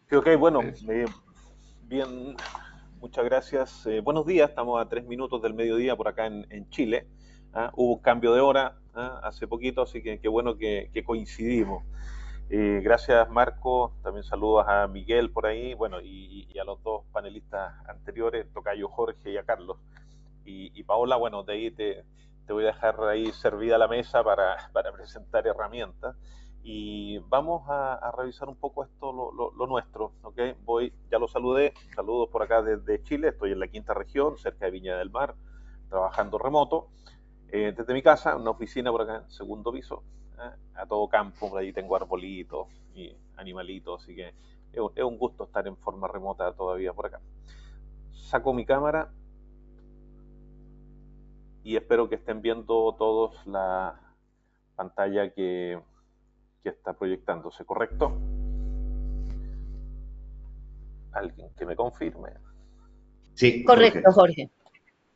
Sí, ok, bueno, Pues, bien, muchas gracias. Buenos días, estamos a 3 minutos del mediodía por acá en Chile. ¿Ah? Hubo un cambio de hora, ¿ah? Hace poquito, así que qué bueno que coincidimos. Gracias, Marco. También saludos a Miguel por ahí, bueno, y a los dos panelistas anteriores, Tocayo Jorge y a Carlos. Y Paola, bueno, de ahí te voy a dejar ahí servida la mesa para presentar herramientas. Y vamos a revisar un poco esto, lo nuestro, ¿ok? Ya lo saludé, saludos por acá desde Chile, estoy en la quinta región, cerca de Viña del Mar, trabajando remoto, desde mi casa, una oficina por acá, segundo piso, a todo campo, por ahí tengo arbolitos y animalitos, así que es un gusto estar en forma remota todavía por acá. Saco mi cámara y espero que estén viendo todos la pantalla que está proyectándose, ¿correcto? Alguien que me confirme. sí, Correcto, Jorge, Jorge.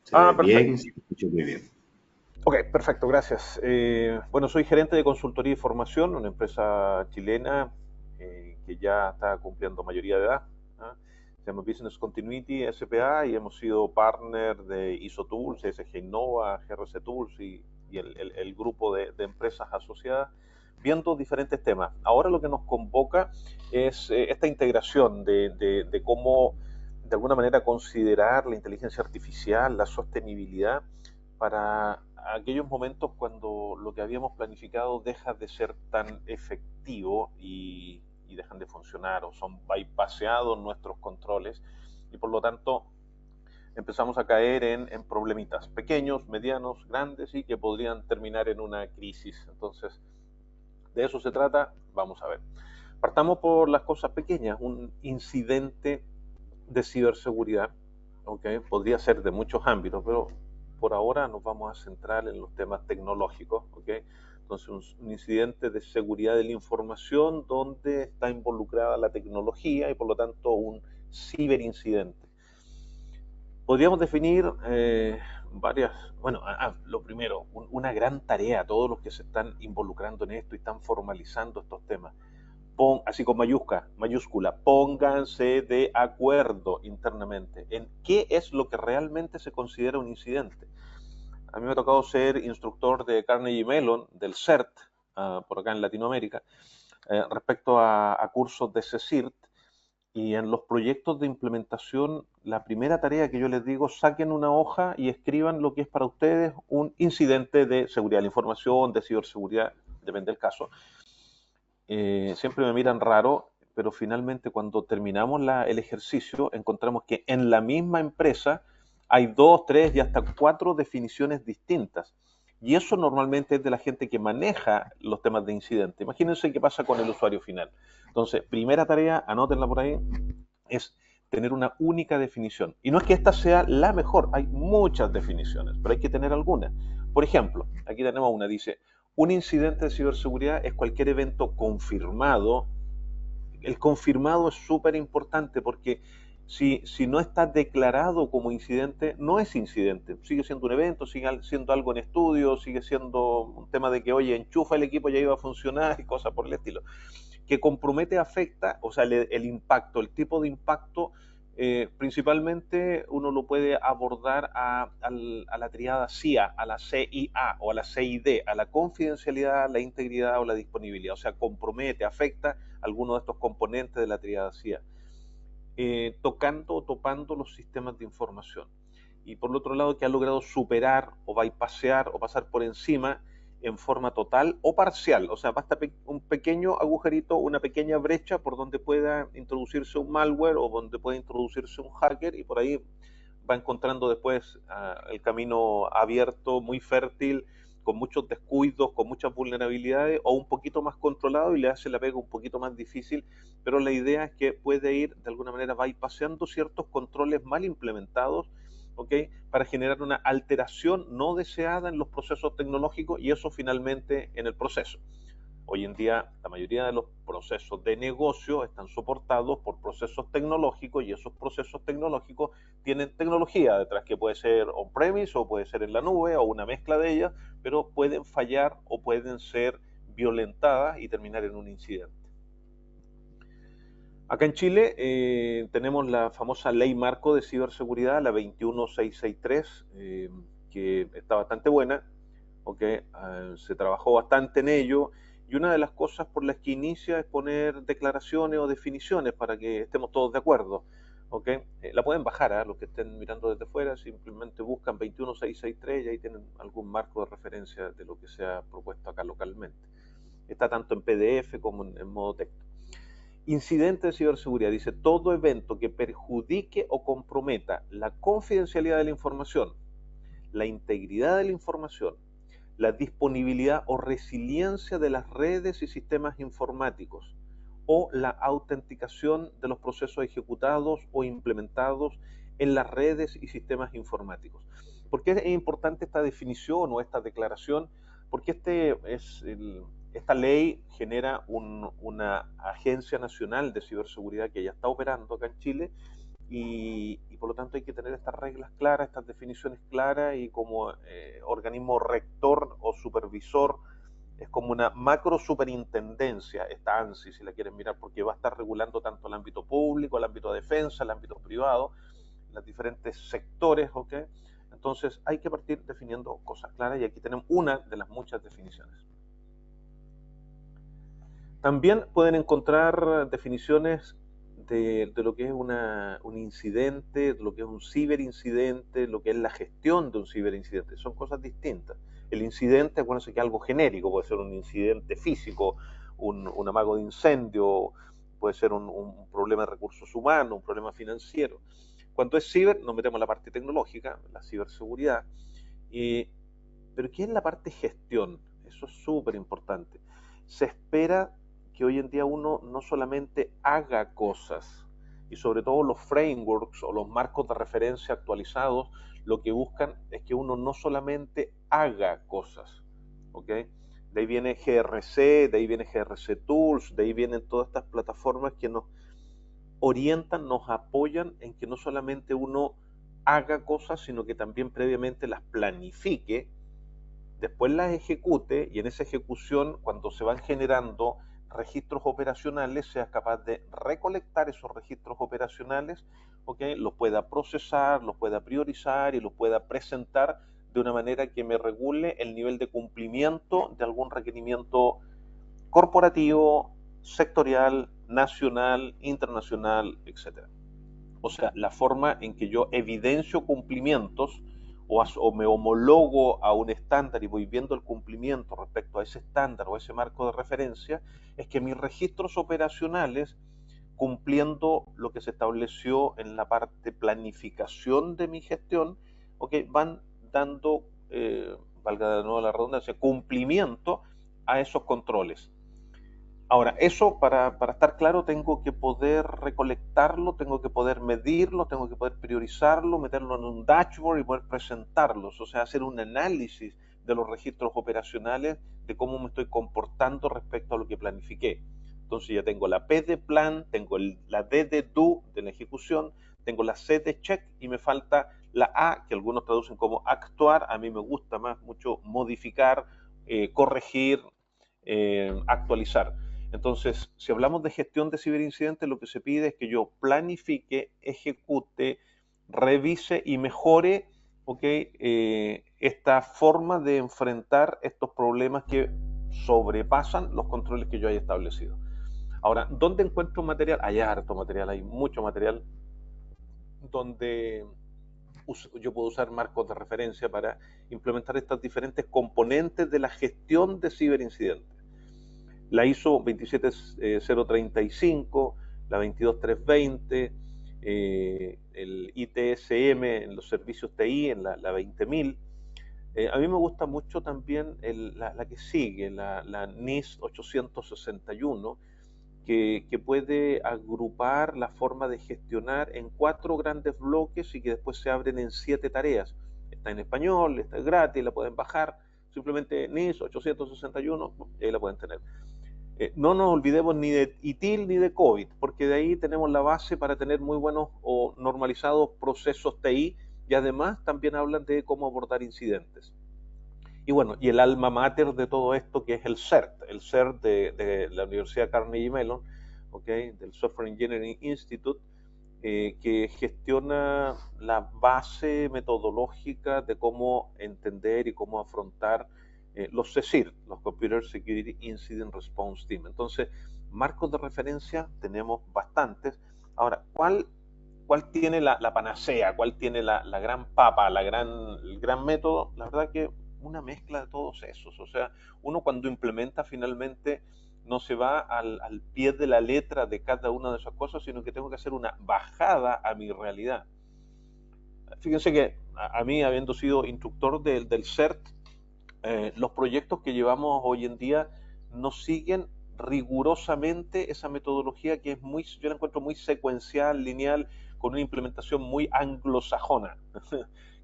se Ah, ve bien, perfecto. se escucha muy bien. Ok, perfecto, gracias. Bueno, soy gerente de consultoría y formación, una empresa chilena que ya está cumpliendo mayoría de edad. ¿Ah? Se llama Business Continuity SPA y hemos sido partner de ISO Tools, SG Innova, GRC Tools y el grupo de empresas asociadas, viendo diferentes temas. Ahora lo que nos convoca es esta integración de cómo, de alguna manera, considerar la inteligencia artificial, la sostenibilidad para aquellos momentos cuando lo que habíamos planificado deja de ser tan efectivo y dejan de funcionar o son bypaseados nuestros controles y por lo tanto empezamos a caer en problemitas pequeños, medianos, grandes y que podrían terminar en una crisis. Entonces, de eso se trata, vamos a ver. Partamos por las cosas pequeñas, un incidente de ciberseguridad, ¿okay? Podría ser de muchos ámbitos, pero por ahora nos vamos a centrar en los temas tecnológicos, ¿okay? Entonces, un incidente de seguridad de la información donde está involucrada la tecnología y por lo tanto un ciberincidente. Podríamos definir varias, bueno, lo primero, una gran tarea, todos los que se están involucrando en esto y están formalizando estos temas así con mayúscula, pónganse de acuerdo internamente en qué es lo que realmente se considera un incidente. A mí me ha tocado ser instructor de Carnegie Mellon, del CERT, por acá en Latinoamérica, respecto a cursos de CSIRT, y en los proyectos de implementación, la primera tarea que yo les digo, saquen una hoja y escriban lo que es para ustedes un incidente de seguridad de la información, de ciberseguridad, depende del caso, siempre me miran raro, pero finalmente cuando terminamos el ejercicio encontramos que en la misma empresa hay dos, tres y hasta cuatro definiciones distintas. Y eso normalmente es de la gente que maneja los temas de incidente. Imagínense qué pasa con el usuario final. Entonces, primera tarea, anótenla por ahí, es tener una única definición. Y no es que esta sea la mejor, hay muchas definiciones, pero hay que tener algunas. Por ejemplo, aquí tenemos una, dice, un incidente de ciberseguridad es cualquier evento confirmado. El confirmado es súper importante porque si no está declarado como incidente, no es incidente. Sigue siendo un evento, sigue siendo algo en estudio, sigue siendo un tema de que, oye, enchufa el equipo, ya iba a funcionar y cosas por el estilo. Que compromete, afecta, o sea, el impacto, el tipo de impacto, principalmente uno lo puede abordar a la triada CIA, a la CIA o a la CID, a la confidencialidad, la integridad o la disponibilidad. O sea, compromete, afecta algunos de estos componentes de la triada CIA, tocando o topando los sistemas de información. Y por el otro lado, que ha logrado superar o bypassear o pasar por encima en forma total o parcial. O sea, basta un pequeño agujerito, una pequeña brecha por donde pueda introducirse un malware o donde pueda introducirse un hacker y por ahí va encontrando después el camino abierto, muy fértil, con muchos descuidos, con muchas vulnerabilidades, o un poquito más controlado y le hace la pega un poquito más difícil, pero la idea es que puede ir de alguna manera bypassando ciertos controles mal implementados, ¿ok? Para generar una alteración no deseada en los procesos tecnológicos y eso finalmente en el proceso. Hoy en día la mayoría de los procesos de negocio están soportados por procesos tecnológicos y esos procesos tecnológicos tienen tecnología detrás que puede ser on-premise o puede ser en la nube o una mezcla de ellas, pero pueden fallar o pueden ser violentadas y terminar en un incidente. Acá en Chile tenemos la famosa ley marco de ciberseguridad, la 21663, que está bastante buena, ¿okay? Se trabajó bastante en ello, y una de las cosas por las que inicia es poner declaraciones o definiciones para que estemos todos de acuerdo. ¿Okay? La pueden bajar, ¿eh? Los que estén mirando desde fuera, simplemente buscan 21663 y ahí tienen algún marco de referencia de lo que se ha propuesto acá localmente. Está tanto en PDF como en modo texto. Incidente de ciberseguridad dice: todo evento que perjudique o comprometa la confidencialidad de la información, la integridad de la información, la disponibilidad o resiliencia de las redes y sistemas informáticos, o la autenticación de los procesos ejecutados o implementados en las redes y sistemas informáticos. ¿Por qué es importante esta definición o esta declaración? Porque esta ley genera una agencia nacional de ciberseguridad que ya está operando acá en Chile, y por lo tanto hay que tener estas reglas claras, estas definiciones claras, y como organismo rector o supervisor es como una macro superintendencia, esta ANSI, si la quieren mirar, porque va a estar regulando tanto el ámbito público, el ámbito de defensa, el ámbito privado, los diferentes sectores, ¿ok? Entonces hay que partir definiendo cosas claras, y aquí tenemos una de las muchas definiciones. También pueden encontrar definiciones de lo que es un incidente, de lo que es un ciberincidente, lo que es la gestión de un ciberincidente. Son cosas distintas. El incidente, acuérdense que es algo genérico, puede ser un incidente físico, un amago de incendio, puede ser un problema de recursos humanos, un problema financiero. Cuando es ciber, nos metemos en la parte tecnológica, la ciberseguridad. Pero ¿qué es la parte gestión? Eso es súper importante. Se espera que hoy en día uno no solamente haga cosas, y sobre todo los frameworks o los marcos de referencia actualizados lo que buscan es que uno no solamente haga cosas, ¿ok? De ahí viene GRC, de ahí viene GRC Tools, de ahí vienen todas estas plataformas que nos orientan, nos apoyan en que no solamente uno haga cosas, sino que también previamente las planifique, después las ejecute, y en esa ejecución, cuando se van generando registros operacionales, seas capaz de recolectar esos registros operacionales, ¿okay? Los pueda procesar, los pueda priorizar y los pueda presentar de una manera que me regule el nivel de cumplimiento de algún requerimiento corporativo, sectorial, nacional, internacional, etc. O sea, la forma en que yo evidencio cumplimientos o me homologo a un estándar y voy viendo el cumplimiento respecto a ese estándar o a ese marco de referencia, es que mis registros operacionales, cumpliendo lo que se estableció en la parte planificación de mi gestión, okay, van dando, valga de nuevo la redundancia, cumplimiento a esos controles. Ahora, eso para estar claro tengo que poder recolectarlo, tengo que poder medirlo, tengo que poder priorizarlo, meterlo en un dashboard y poder presentarlos, o sea, hacer un análisis de los registros operacionales, de cómo me estoy comportando respecto a lo que planifiqué. Entonces ya tengo la P de plan, tengo la D de do, de la ejecución, tengo la C de check, y me falta la A, que algunos traducen como actuar. A mí me gusta más mucho modificar, corregir, actualizar. Entonces, si hablamos de gestión de ciberincidentes, lo que se pide es que yo planifique, ejecute, revise y mejore, ¿okay? Esta forma de enfrentar estos problemas que sobrepasan los controles que yo haya establecido. Ahora, ¿dónde encuentro material? Hay harto material, hay mucho material donde yo puedo usar marcos de referencia para implementar estas diferentes componentes de la gestión de ciberincidentes. La ISO 27035, la 22320, el ITSM en los servicios TI, en la 20000. A mí me gusta mucho también la que sigue, la NIS 861, que puede agrupar la forma de gestionar en 4 grandes bloques y que después se abren en 7 tareas. Está en español, está gratis, la pueden bajar. Simplemente NIS 861, ahí la pueden tener. No nos olvidemos ni de ITIL ni de COVID, porque de ahí tenemos la base para tener muy buenos o normalizados procesos TI, y además también hablan de cómo abordar incidentes. Y bueno, y el alma mater de todo esto, que es el CERT de la Universidad Carnegie Mellon, ¿okay? Del Software Engineering Institute, que gestiona la base metodológica de cómo entender y cómo afrontar los CSIR, los Computer Security Incident Response Team. Entonces, marcos de referencia tenemos bastantes. Ahora, ¿cuál tiene la panacea? ¿Cuál tiene la gran papa, el gran método? La verdad que una mezcla de todos esos. O sea, uno cuando implementa finalmente no se va al pie de la letra de cada una de esas cosas, sino que tengo que hacer una bajada a mi realidad. Fíjense que a mí, habiendo sido instructor del CERT, los proyectos que llevamos hoy en día no siguen rigurosamente esa metodología que es muy, yo la encuentro muy secuencial, lineal, con una implementación muy anglosajona,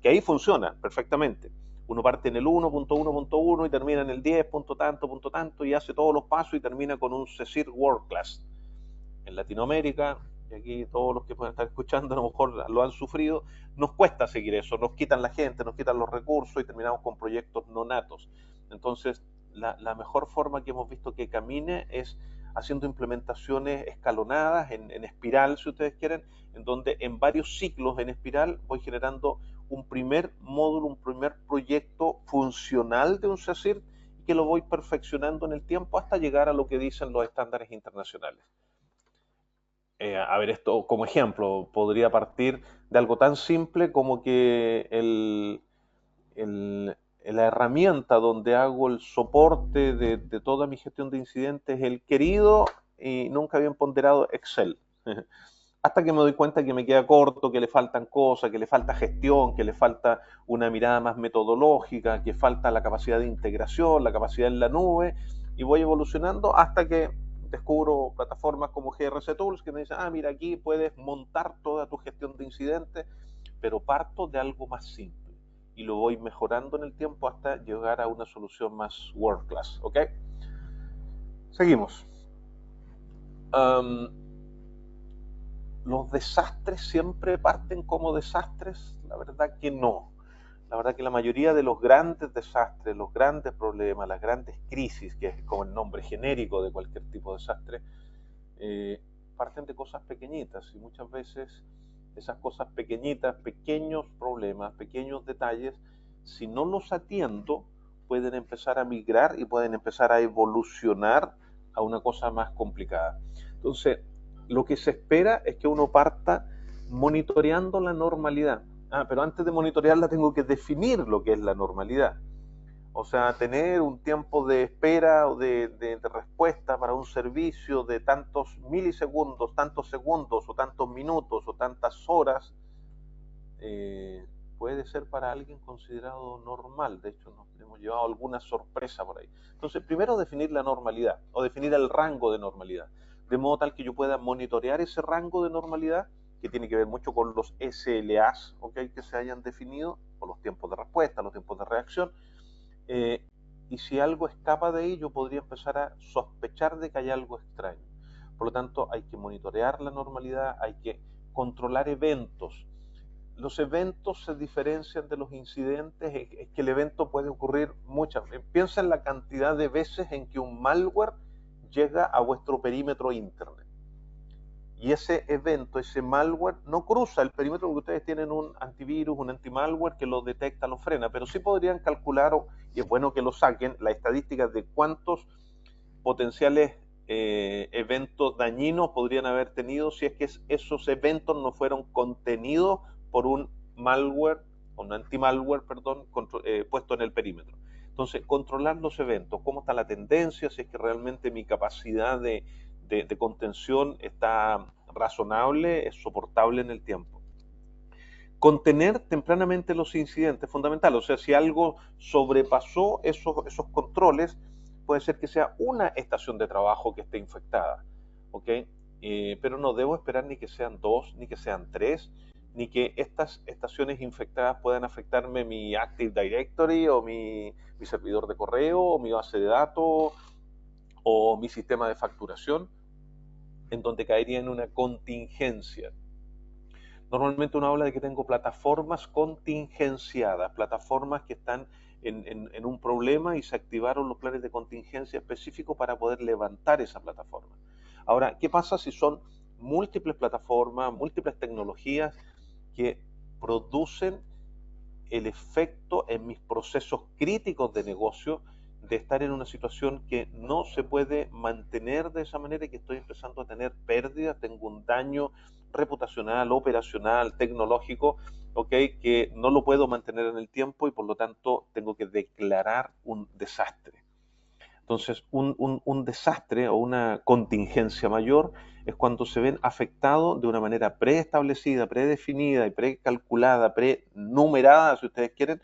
que ahí funciona perfectamente. Uno parte en el 1.1.1 y termina en el 10 punto tanto, y hace todos los pasos y termina con un CSIR World Class. En Latinoamérica, y aquí todos los que pueden estar escuchando a lo mejor lo han sufrido, nos cuesta seguir eso, nos quitan la gente, nos quitan los recursos y terminamos con proyectos no natos. Entonces, la mejor forma que hemos visto que camine es haciendo implementaciones escalonadas, en espiral, si ustedes quieren, en donde en varios ciclos en espiral voy generando un primer módulo, un primer proyecto funcional de un CSIRT y que lo voy perfeccionando en el tiempo hasta llegar a lo que dicen los estándares internacionales. A ver, esto como ejemplo, podría partir de algo tan simple como que la herramienta donde hago el soporte de toda mi gestión de incidentes es el querido y nunca bien ponderado Excel. Hasta que me doy cuenta que me queda corto, que le faltan cosas, que le falta gestión, que le falta una mirada más metodológica, que falta la capacidad de integración, la capacidad en la nube, y voy evolucionando hasta que descubro plataformas como GRC Tools que me dicen, mira, aquí puedes montar toda tu gestión de incidentes, pero parto de algo más simple y lo voy mejorando en el tiempo hasta llegar a una solución más world class, ¿ok? Seguimos. ¿Los desastres siempre parten como desastres? La verdad que no. La verdad que la mayoría de los grandes desastres, los grandes problemas, las grandes crisis, que es como el nombre genérico de cualquier tipo de desastre, parten de cosas pequeñitas y muchas veces esas cosas pequeñitas, pequeños problemas, pequeños detalles, si no los atiendo, pueden empezar a migrar y pueden empezar a evolucionar a una cosa más complicada. Entonces, lo que se espera es que uno parta monitoreando la normalidad. Pero antes de monitorearla tengo que definir lo que es la normalidad. O sea, tener un tiempo de espera o de respuesta para un servicio de tantos milisegundos, tantos segundos, o tantos minutos, o tantas horas, puede ser para alguien considerado normal. De hecho, nos hemos llevado alguna sorpresa por ahí. Entonces, primero definir la normalidad, o definir el rango de normalidad, de modo tal que yo pueda monitorear ese rango de normalidad, que tiene que ver mucho con los SLAs, ¿okay?, que se hayan definido, o los tiempos de respuesta, los tiempos de reacción, y si algo escapa de ahí, yo podría empezar a sospechar de que hay algo extraño. Por lo tanto, hay que monitorear la normalidad, hay que controlar eventos. Los eventos se diferencian de los incidentes, es que el evento puede ocurrir muchas veces. Piensa en la cantidad de veces en que un malware llega a vuestro perímetro internet. Y ese evento, ese malware, no cruza el perímetro porque ustedes tienen un antivirus, un antimalware que lo detecta, lo frena, pero sí podrían calcular, y es bueno que lo saquen, la estadística de cuántos potenciales eventos dañinos podrían haber tenido si es que esos eventos no fueron contenidos por un malware, un antimalware, perdón, puesto en el perímetro. Entonces, controlar los eventos, cómo está la tendencia, si es que realmente mi capacidad de contención está razonable, es soportable en el tiempo. Contener tempranamente los incidentes, fundamental. O sea, si algo sobrepasó esos controles, puede ser que sea una estación de trabajo que esté infectada, ¿ok? Pero no debo esperar ni que sean 2, ni que sean 3, ni que estas estaciones infectadas puedan afectarme mi Active Directory, o mi servidor de correo, o mi base de datos, o mi sistema de facturación, en donde caería en una contingencia. Normalmente uno habla de que tengo plataformas contingenciadas, plataformas que están en un problema y se activaron los planes de contingencia específicos para poder levantar esa plataforma. Ahora, ¿qué pasa si son múltiples plataformas, múltiples tecnologías que producen el efecto en mis procesos críticos de negocio de estar en una situación que no se puede mantener de esa manera y que estoy empezando a tener pérdidas, tengo un daño reputacional, operacional, tecnológico, ¿ok? Que no lo puedo mantener en el tiempo y por lo tanto tengo que declarar un desastre. Entonces, un desastre o una contingencia mayor es cuando se ven afectados de una manera preestablecida, predefinida y precalculada, prenumerada, si ustedes quieren,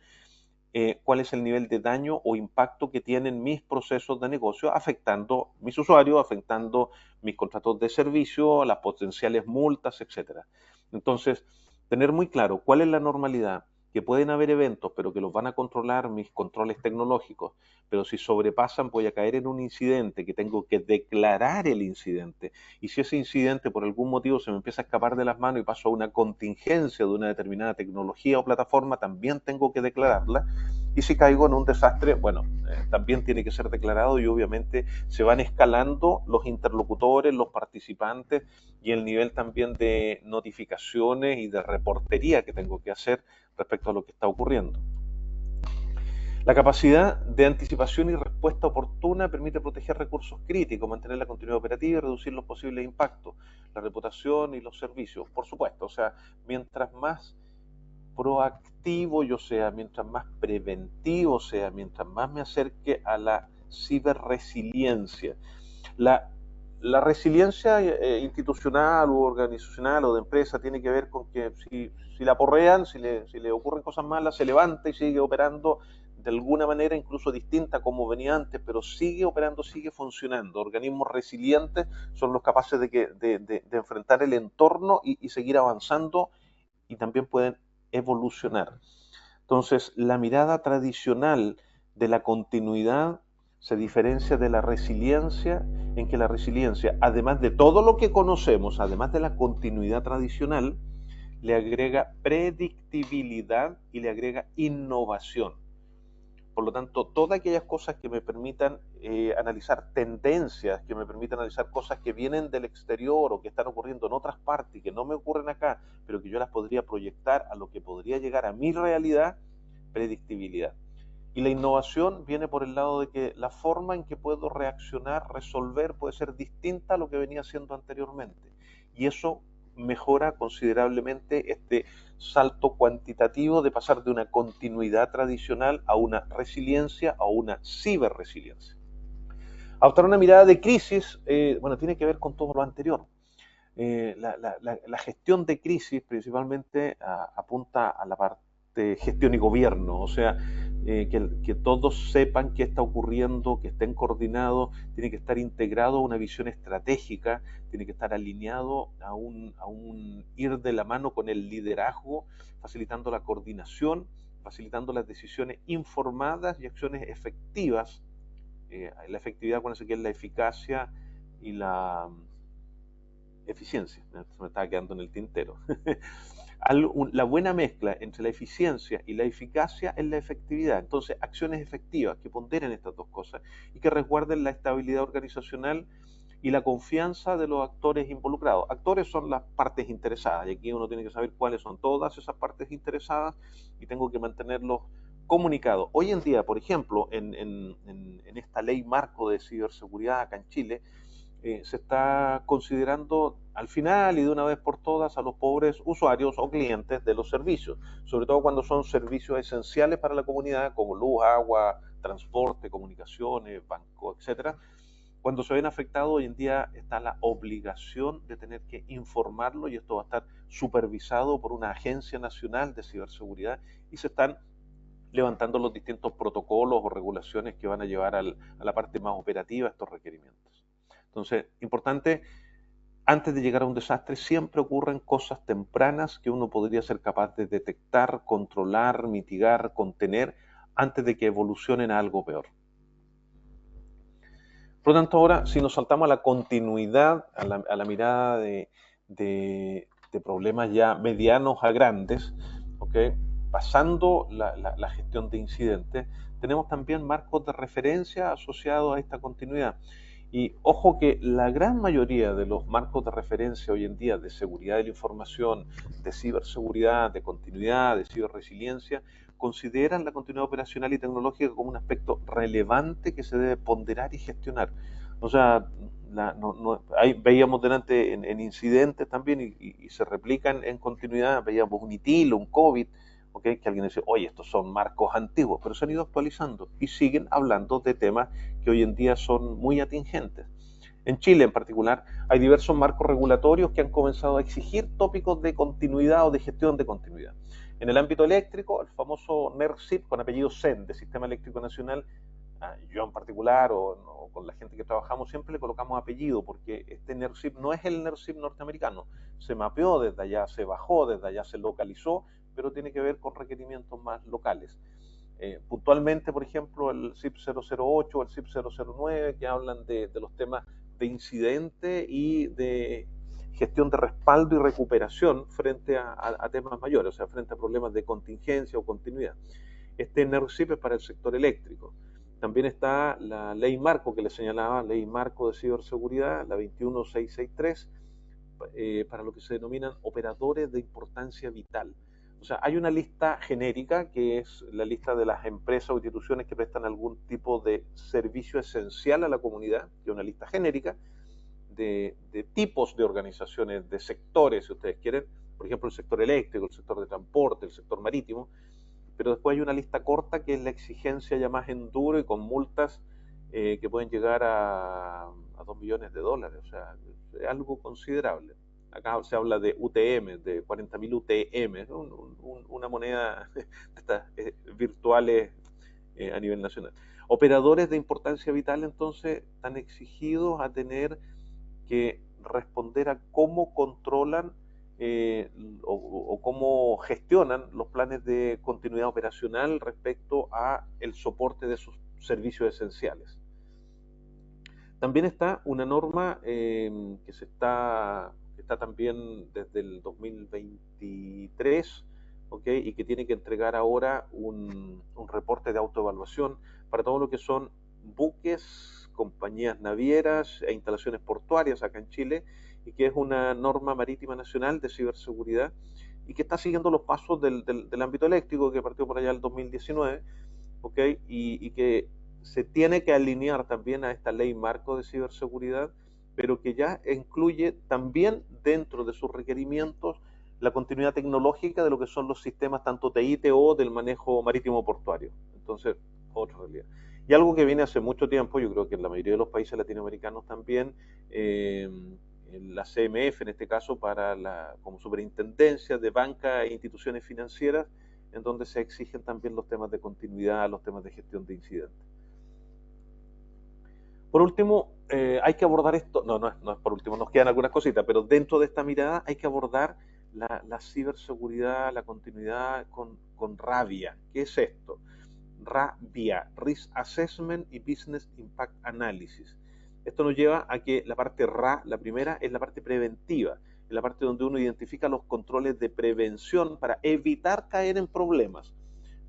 cuál es el nivel de daño o impacto que tienen mis procesos de negocio, afectando mis usuarios, afectando mis contratos de servicio, las potenciales multas, etcétera. Entonces, tener muy claro cuál es la normalidad, que pueden haber eventos, pero que los van a controlar mis controles tecnológicos, pero si sobrepasan voy a caer en un incidente que tengo que declarar el incidente, y si ese incidente por algún motivo se me empieza a escapar de las manos y paso a una contingencia de una determinada tecnología o plataforma, también tengo que declararla, y si caigo en un desastre, bueno, también tiene que ser declarado y obviamente se van escalando los interlocutores, los participantes y el nivel también de notificaciones y de reportería que tengo que hacer respecto a lo que está ocurriendo. La capacidad de anticipación y respuesta oportuna permite proteger recursos críticos, mantener la continuidad operativa y reducir los posibles impactos, la reputación y los servicios, por supuesto. O sea, mientras más proactivo yo sea, mientras más preventivo sea, mientras más me acerque a la ciberresiliencia. La resiliencia institucional u organizacional o de empresa tiene que ver con que si la porrean, si le ocurren cosas malas, se levanta y sigue operando de alguna manera incluso distinta como venía antes, pero sigue operando, sigue funcionando. Organismos resilientes son los capaces de enfrentar el entorno y seguir avanzando y también pueden evolucionar. Entonces, la mirada tradicional de la continuidad se diferencia de la resiliencia, en que la resiliencia, además de todo lo que conocemos, además de la continuidad tradicional, le agrega predictibilidad y le agrega innovación. Por lo tanto, todas aquellas cosas que me permitan analizar tendencias, que me permitan analizar cosas que vienen del exterior o que están ocurriendo en otras partes y que no me ocurren acá, pero que yo las podría proyectar a lo que podría llegar a mi realidad, predictibilidad. Y la innovación viene por el lado de que la forma en que puedo reaccionar, resolver, puede ser distinta a lo que venía haciendo anteriormente. Y eso mejora considerablemente este salto cuantitativo de pasar de una continuidad tradicional a una resiliencia, a una ciberresiliencia. Adoptar una mirada de crisis, bueno, tiene que ver con todo lo anterior. La gestión de crisis principalmente apunta a la parte gestión y gobierno, o sea, que todos sepan qué está ocurriendo, que estén coordinados, tiene que estar integrado a una visión estratégica, tiene que estar alineado a un ir de la mano con el liderazgo, facilitando la coordinación, facilitando las decisiones informadas y acciones efectivas. La efectividad, acuérdense que es la eficacia y la eficiencia, se me estaba quedando en el tintero. La buena mezcla entre la eficiencia y la eficacia es la efectividad. Entonces, acciones efectivas que ponderen estas dos cosas y que resguarden la estabilidad organizacional y la confianza de los actores involucrados. Actores son las partes interesadas y aquí uno tiene que saber cuáles son todas esas partes interesadas y tengo que mantenerlos comunicados. Hoy en día, por ejemplo, en esta ley marco de ciberseguridad acá en Chile, se está considerando al final y de una vez por todas a los pobres usuarios o clientes de los servicios, sobre todo cuando son servicios esenciales para la comunidad como luz, agua, transporte, comunicaciones, banco, etcétera. Cuando se ven afectados, hoy en día está la obligación de tener que informarlo y esto va a estar supervisado por una agencia nacional de ciberseguridad y se están levantando los distintos protocolos o regulaciones que van a llevar a la parte más operativa estos requerimientos. Entonces, importante, antes de llegar a un desastre siempre ocurren cosas tempranas que uno podría ser capaz de detectar, controlar, mitigar, contener, antes de que evolucionen a algo peor. Por lo tanto, ahora, si nos saltamos a la continuidad, a la mirada de problemas ya medianos a grandes, ¿okay? Pasando la gestión de incidentes, tenemos también marcos de referencia asociados a esta continuidad. Y ojo que la gran mayoría de los marcos de referencia hoy en día de seguridad de la información, de ciberseguridad, de continuidad, de ciberresiliencia, consideran la continuidad operacional y tecnológica como un aspecto relevante que se debe ponderar y gestionar. O sea, ahí veíamos delante en incidentes también y se replican en continuidad, veíamos un ITIL, un COVID, ¿okay? Que alguien dice, oye, estos son marcos antiguos, pero se han ido actualizando y siguen hablando de temas que hoy en día son muy atingentes. En Chile en particular hay diversos marcos regulatorios que han comenzado a exigir tópicos de continuidad o de gestión de continuidad. En el ámbito eléctrico, el famoso NERSIP con apellido SEN, de Sistema Eléctrico Nacional, yo en particular o con la gente que trabajamos siempre le colocamos apellido porque este NERSIP no es el NERSIP norteamericano, se mapeó desde allá, se bajó desde allá, se localizó, pero tiene que ver con requerimientos más locales. Puntualmente, por ejemplo, el CIP 008 o el CIP 009, que hablan de los temas de incidente y de gestión de respaldo y recuperación frente a temas mayores, o sea, frente a problemas de contingencia o continuidad. Este NERCIP es para el sector eléctrico. También está la ley marco que le señalaba, ley marco de ciberseguridad, la 21663, para lo que se denominan operadores de importancia vital. O sea, hay una lista genérica que es la lista de las empresas o instituciones que prestan algún tipo de servicio esencial a la comunidad, que es una lista genérica de tipos de organizaciones, de sectores, si ustedes quieren, por ejemplo, el sector eléctrico, el sector de transporte, el sector marítimo, pero después hay una lista corta que es la exigencia ya más en duro y con multas que pueden llegar a $2 millones, o sea, es algo considerable. Acá se habla de UTM, de 40.000 UTM, ¿no? Una moneda de estas virtuales a nivel nacional. Operadores de importancia vital entonces están exigidos a tener que responder a cómo controlan o cómo gestionan los planes de continuidad operacional respecto a el soporte de sus servicios esenciales. También está una norma que está también desde el 2023, ¿okay? Y que tiene que entregar ahora un reporte de autoevaluación para todo lo que son buques, compañías navieras e instalaciones portuarias acá en Chile, y que es una norma marítima nacional de ciberseguridad y que está siguiendo los pasos del ámbito eléctrico que partió por allá el 2019, ¿okay? Y que se tiene que alinear también a esta ley marco de ciberseguridad, pero que ya incluye también dentro de sus requerimientos la continuidad tecnológica de lo que son los sistemas tanto TI, TO del manejo marítimo portuario. Entonces, otra realidad. Y algo que viene hace mucho tiempo, yo creo que en la mayoría de los países latinoamericanos también, la CMF en este caso como superintendencia de banca e instituciones financieras, en donde se exigen también los temas de continuidad, los temas de gestión de incidentes. Por último, hay que abordar esto, no es por último, nos quedan algunas cositas, pero dentro de esta mirada hay que abordar la ciberseguridad, la continuidad con RAVIA. ¿Qué es esto? RAVIA, Risk Assessment y Business Impact Analysis. Esto nos lleva a que la parte RA, la primera, es la parte preventiva, es la parte donde uno identifica los controles de prevención para evitar caer en problemas.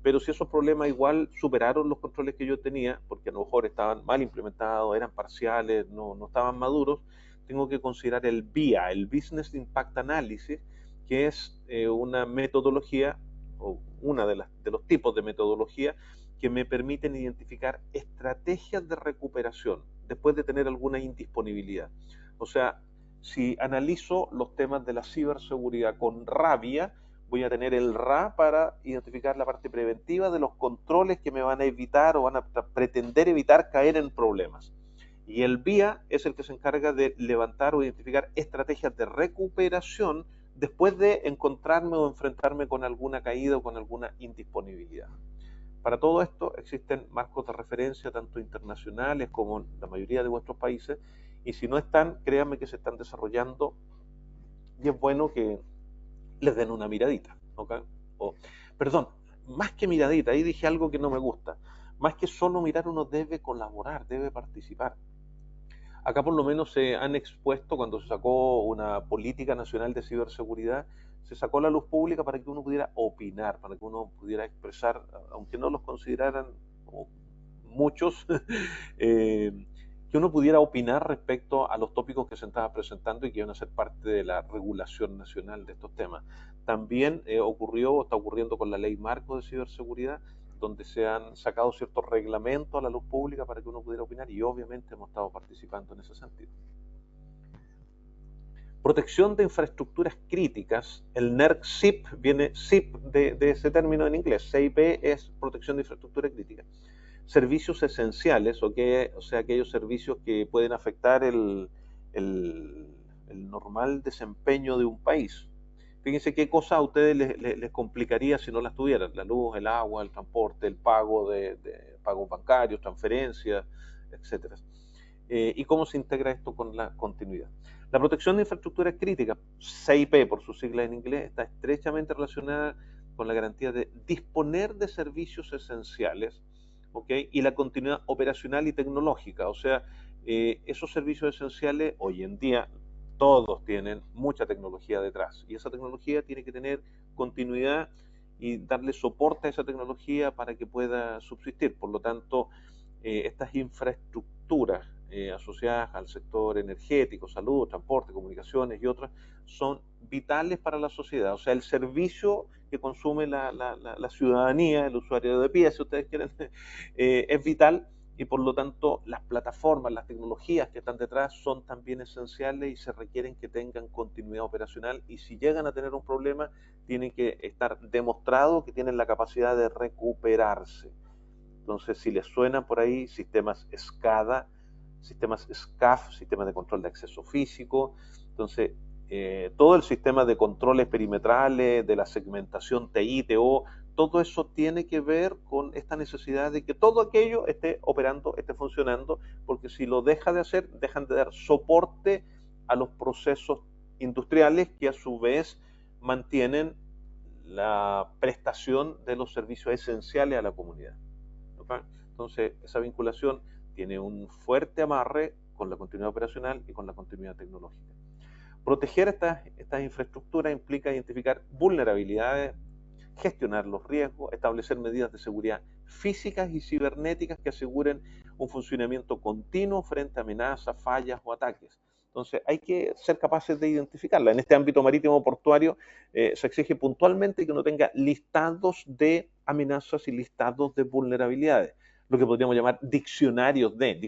Pero si esos problemas igual superaron los controles que yo tenía, porque a lo mejor estaban mal implementados, eran parciales, no estaban maduros, tengo que considerar el BIA, el Business Impact Analysis, que es una metodología, o una de los tipos de metodología, que me permiten identificar estrategias de recuperación después de tener alguna indisponibilidad. O sea, si analizo los temas de la ciberseguridad con RAVIA, voy a tener el RA para identificar la parte preventiva de los controles que me van a evitar o van a pretender evitar caer en problemas. Y el BIA es el que se encarga de levantar o identificar estrategias de recuperación después de encontrarme o enfrentarme con alguna caída o con alguna indisponibilidad. Para todo esto existen marcos de referencia tanto internacionales como en la mayoría de vuestros países, y si no están, créanme que se están desarrollando y es bueno que les den una miradita, ¿okay? Perdón, más que miradita, ahí dije algo que no me gusta. Más que solo mirar, uno debe colaborar, debe participar. Acá por lo menos se han expuesto, cuando se sacó una política nacional de ciberseguridad, se sacó a la luz pública para que uno pudiera opinar, para que uno pudiera expresar, aunque no los consideraran muchos, que uno pudiera opinar respecto a los tópicos que se estaban presentando y que iban a ser parte de la regulación nacional de estos temas. También ocurrió o está ocurriendo con la ley marco de ciberseguridad, donde se han sacado ciertos reglamentos a la luz pública para que uno pudiera opinar, y obviamente hemos estado participando en ese sentido. Protección de infraestructuras críticas. El NERC-CIP viene CIP de ese término en inglés. CIP es protección de infraestructura crítica. Servicios esenciales, o sea, aquellos servicios que pueden afectar el normal desempeño de un país. Fíjense qué cosas a ustedes les complicaría si no las tuvieran: la luz, el agua, el transporte, el pago de pagos bancarios, transferencias, etc. ¿Y cómo se integra esto con la continuidad? La protección de infraestructuras críticas, CIP por su sigla en inglés, está estrechamente relacionada con la garantía de disponer de servicios esenciales, ¿okay? Y la continuidad operacional y tecnológica. O sea, esos servicios esenciales hoy en día todos tienen mucha tecnología detrás, y esa tecnología tiene que tener continuidad y darle soporte a esa tecnología para que pueda subsistir. Por lo tanto, estas infraestructuras asociadas al sector energético, salud, transporte, comunicaciones y otras, son vitales para la sociedad. O sea, el servicio que consume la ciudadanía, el usuario de pie, si ustedes quieren, es vital, y por lo tanto las plataformas, las tecnologías que están detrás son también esenciales y se requieren que tengan continuidad operacional, y si llegan a tener un problema, tienen que estar demostrado que tienen la capacidad de recuperarse. Entonces, si les suenan por ahí sistemas SCADA, sistemas SCAF, sistemas de control de acceso físico, entonces todo el sistema de controles perimetrales, de la segmentación TI, TO, todo eso tiene que ver con esta necesidad de que todo aquello esté operando, esté funcionando, porque si lo deja de hacer, dejan de dar soporte a los procesos industriales que a su vez mantienen la prestación de los servicios esenciales a la comunidad. Entonces, esa vinculación tiene un fuerte amarre con la continuidad operacional y con la continuidad tecnológica. Proteger estas infraestructuras implica identificar vulnerabilidades, gestionar los riesgos, establecer medidas de seguridad físicas y cibernéticas que aseguren un funcionamiento continuo frente a amenazas, fallas o ataques. Entonces, hay que ser capaces de identificarla. En este ámbito marítimo portuario se exige puntualmente que uno tenga listados de amenazas y listados de vulnerabilidades, lo que podríamos llamar diccionario de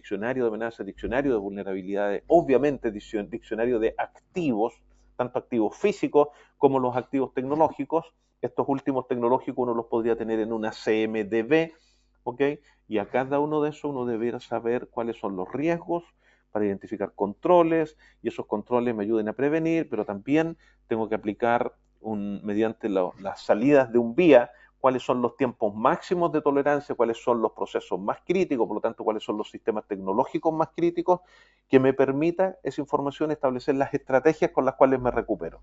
amenazas, diccionario de vulnerabilidades, obviamente diccionario de activos, tanto activos físicos como los activos tecnológicos. Estos últimos tecnológicos uno los podría tener en una CMDB, ¿ok? Y a cada uno de esos uno debería saber cuáles son los riesgos para identificar controles, y esos controles me ayuden a prevenir, pero también tengo que aplicar mediante las salidas de un vía, cuáles son los tiempos máximos de tolerancia, cuáles son los procesos más críticos, por lo tanto, cuáles son los sistemas tecnológicos más críticos, que me permita esa información establecer las estrategias con las cuales me recupero.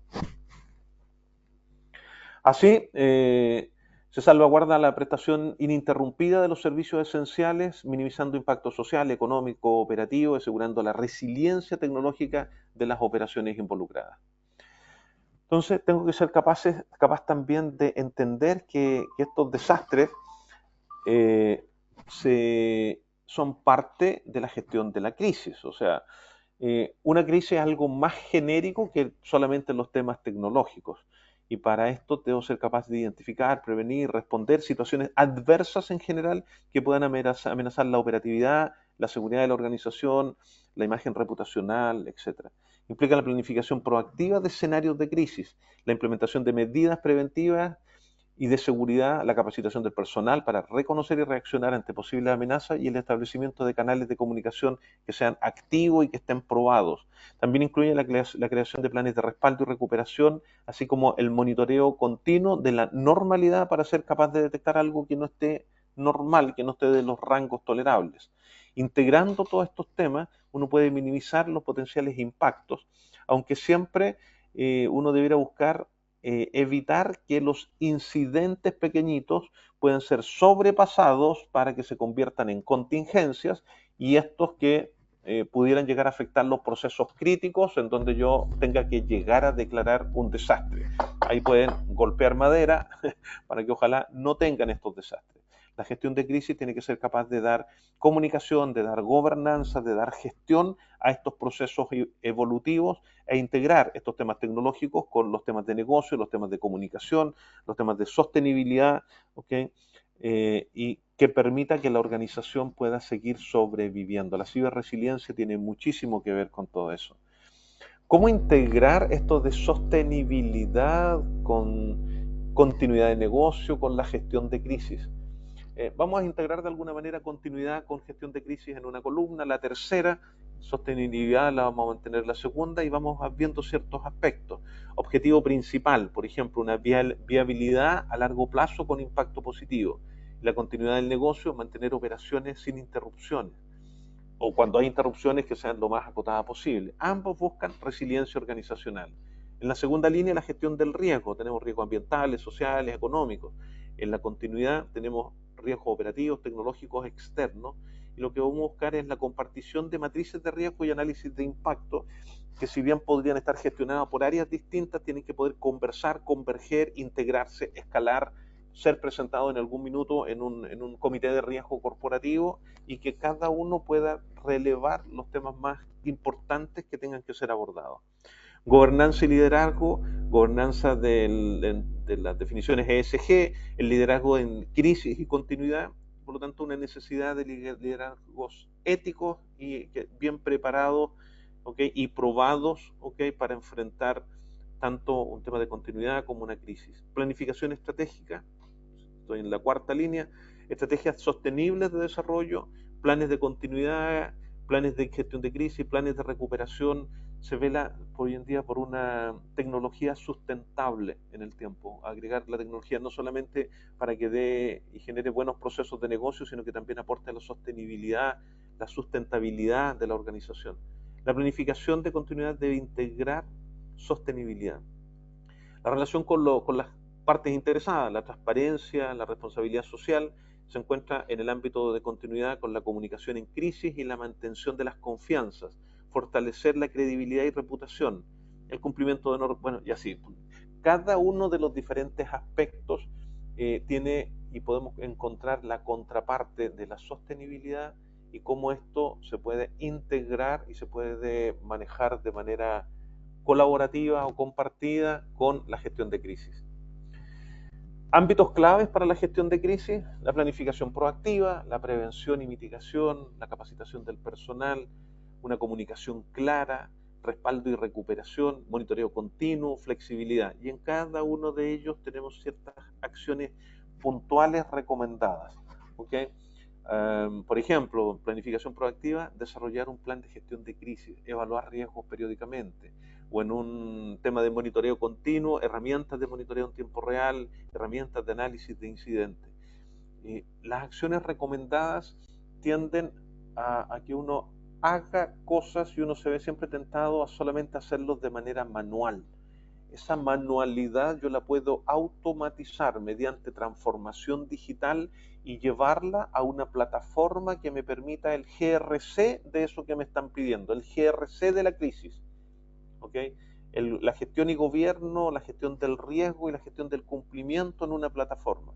Así, se salvaguarda la prestación ininterrumpida de los servicios esenciales, minimizando impacto social, económico, operativo, asegurando la resiliencia tecnológica de las operaciones involucradas. Entonces, tengo que ser capaz también de entender que estos desastres son parte de la gestión de la crisis. O sea, una crisis es algo más genérico que solamente los temas tecnológicos. Y para esto debo ser capaz de identificar, prevenir, responder situaciones adversas en general que puedan amenazar la operatividad, la seguridad de la organización, la imagen reputacional, etc. Implica la planificación proactiva de escenarios de crisis, la implementación de medidas preventivas y de seguridad, la capacitación del personal para reconocer y reaccionar ante posibles amenazas, y el establecimiento de canales de comunicación que sean activos y que estén probados. También incluye la creación de planes de respaldo y recuperación, así como el monitoreo continuo de la normalidad para ser capaz de detectar algo que no esté normal, que no esté de los rangos tolerables. Integrando todos estos temas, uno puede minimizar los potenciales impactos, aunque siempre uno debiera buscar evitar que los incidentes pequeñitos puedan ser sobrepasados para que se conviertan en contingencias, y estos que pudieran llegar a afectar los procesos críticos en donde yo tenga que llegar a declarar un desastre. Ahí pueden golpear madera para que ojalá no tengan estos desastres. La gestión de crisis tiene que ser capaz de dar comunicación, de dar gobernanza, de dar gestión a estos procesos evolutivos e integrar estos temas tecnológicos con los temas de negocio, los temas de comunicación, los temas de sostenibilidad, ¿ok? Y que permita que la organización pueda seguir sobreviviendo. La ciberresiliencia tiene muchísimo que ver con todo eso. ¿Cómo integrar esto de sostenibilidad con continuidad de negocio, con la gestión de crisis? Vamos a integrar de alguna manera continuidad con gestión de crisis en una columna, la tercera, sostenibilidad la vamos a mantener la segunda y vamos viendo ciertos aspectos. Objetivo principal, por ejemplo, una viabilidad a largo plazo con impacto positivo. La continuidad del negocio, mantener operaciones sin interrupciones o cuando hay interrupciones que sean lo más acotadas posible. Ambos buscan resiliencia organizacional. En la segunda línea, la gestión del riesgo. Tenemos riesgos ambientales, sociales, económicos. En la continuidad tenemos riesgos operativos, tecnológicos externos. Y lo que vamos a buscar es la compartición de matrices de riesgo y análisis de impacto, que si bien podrían estar gestionadas por áreas distintas, tienen que poder conversar, converger, integrarse, escalar, ser presentado en algún minuto en un comité de riesgo corporativo y que cada uno pueda relevar los temas más importantes que tengan que ser abordados. Gobernanza y liderazgo, gobernanza de las definiciones ESG, el liderazgo en crisis y continuidad, por lo tanto una necesidad de liderazgos éticos y bien preparados, ¿okay? Y probados, ¿okay? Para enfrentar tanto un tema de continuidad como una crisis. Planificación estratégica, estoy en la cuarta línea, estrategias sostenibles de desarrollo, planes de continuidad, planes de gestión de crisis, planes de recuperación. Se vela hoy en día por una tecnología sustentable en el tiempo, agregar la tecnología no solamente para que dé y genere buenos procesos de negocio, sino que también aporte a la sostenibilidad, la sustentabilidad de la organización. La planificación de continuidad debe integrar sostenibilidad. La relación con las partes interesadas, la transparencia, la responsabilidad social, se encuentra en el ámbito de continuidad con la comunicación en crisis y la mantención de las confianzas, fortalecer la credibilidad y reputación, el cumplimiento de normas, bueno, y así. Cada uno de los diferentes aspectos tiene y podemos encontrar la contraparte de la sostenibilidad y cómo esto se puede integrar y se puede manejar de manera colaborativa o compartida con la gestión de crisis. Ámbitos claves para la gestión de crisis: la planificación proactiva, la prevención y mitigación, la capacitación del personal, una comunicación clara, respaldo y recuperación, monitoreo continuo, flexibilidad. Y en cada uno de ellos tenemos ciertas acciones puntuales recomendadas. ¿Okay? Por ejemplo, planificación proactiva, desarrollar un plan de gestión de crisis, evaluar riesgos periódicamente, o en un tema de monitoreo continuo, herramientas de monitoreo en tiempo real, herramientas de análisis de incidentes. Las acciones recomendadas tienden a que uno haga cosas y uno se ve siempre tentado a solamente hacerlos de manera manual. Esa manualidad yo la puedo automatizar mediante transformación digital y llevarla a una plataforma que me permita el GRC de eso que me están pidiendo, el GRC de la crisis. ¿Okay? La gestión y gobierno, la gestión del riesgo y la gestión del cumplimiento en una plataforma.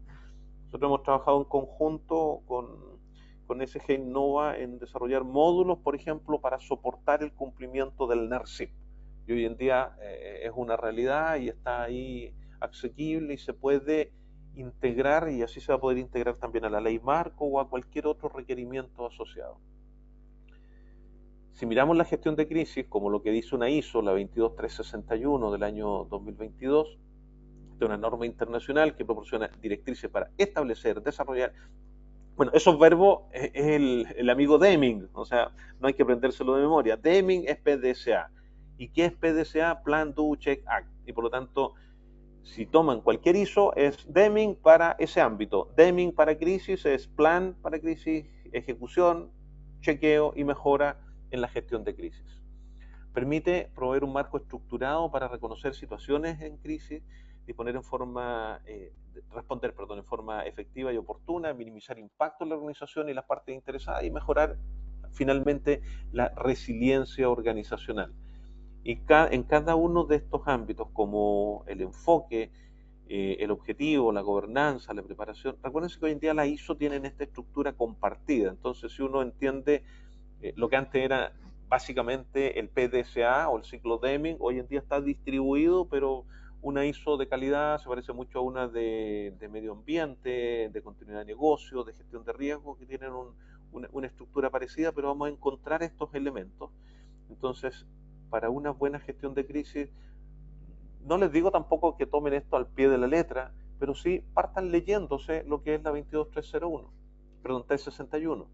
Nosotros hemos trabajado en conjunto con SG Innova en desarrollar módulos, por ejemplo, para soportar el cumplimiento del NERSIP. Y hoy en día es una realidad y está ahí asequible y se puede integrar, y así se va a poder integrar también a la ley marco o a cualquier otro requerimiento asociado. Si miramos la gestión de crisis, como lo que dice una ISO, la 22361 del año 2022, de una norma internacional que proporciona directrices para establecer, desarrollar. Bueno, esos verbos es el amigo Deming, o sea, no hay que aprendérselo de memoria. Deming es PDCA. ¿Y qué es PDCA? Plan, Do, Check, Act. Y por lo tanto, si toman cualquier ISO, es Deming para ese ámbito. Deming para crisis es plan para crisis, ejecución, chequeo y mejora en la gestión de crisis. Permite proveer un marco estructurado para reconocer situaciones en crisis, responder en forma efectiva y oportuna, minimizar impacto en la organización y las partes interesadas y mejorar finalmente la resiliencia organizacional. Y en cada uno de estos ámbitos, como el enfoque el objetivo, la gobernanza, la preparación. Recuérdense que hoy en día la ISO tienen esta estructura compartida, entonces si uno entiende lo que antes era básicamente el PDCA o el ciclo Deming, hoy en día está distribuido, pero una ISO de calidad se parece mucho a una de medio ambiente, de continuidad de negocio, de gestión de riesgo, que tienen una estructura parecida, pero vamos a encontrar estos elementos. Entonces, para una buena gestión de crisis, no les digo tampoco que tomen esto al pie de la letra, pero sí partan leyéndose lo que es la 22301, perdón, T61.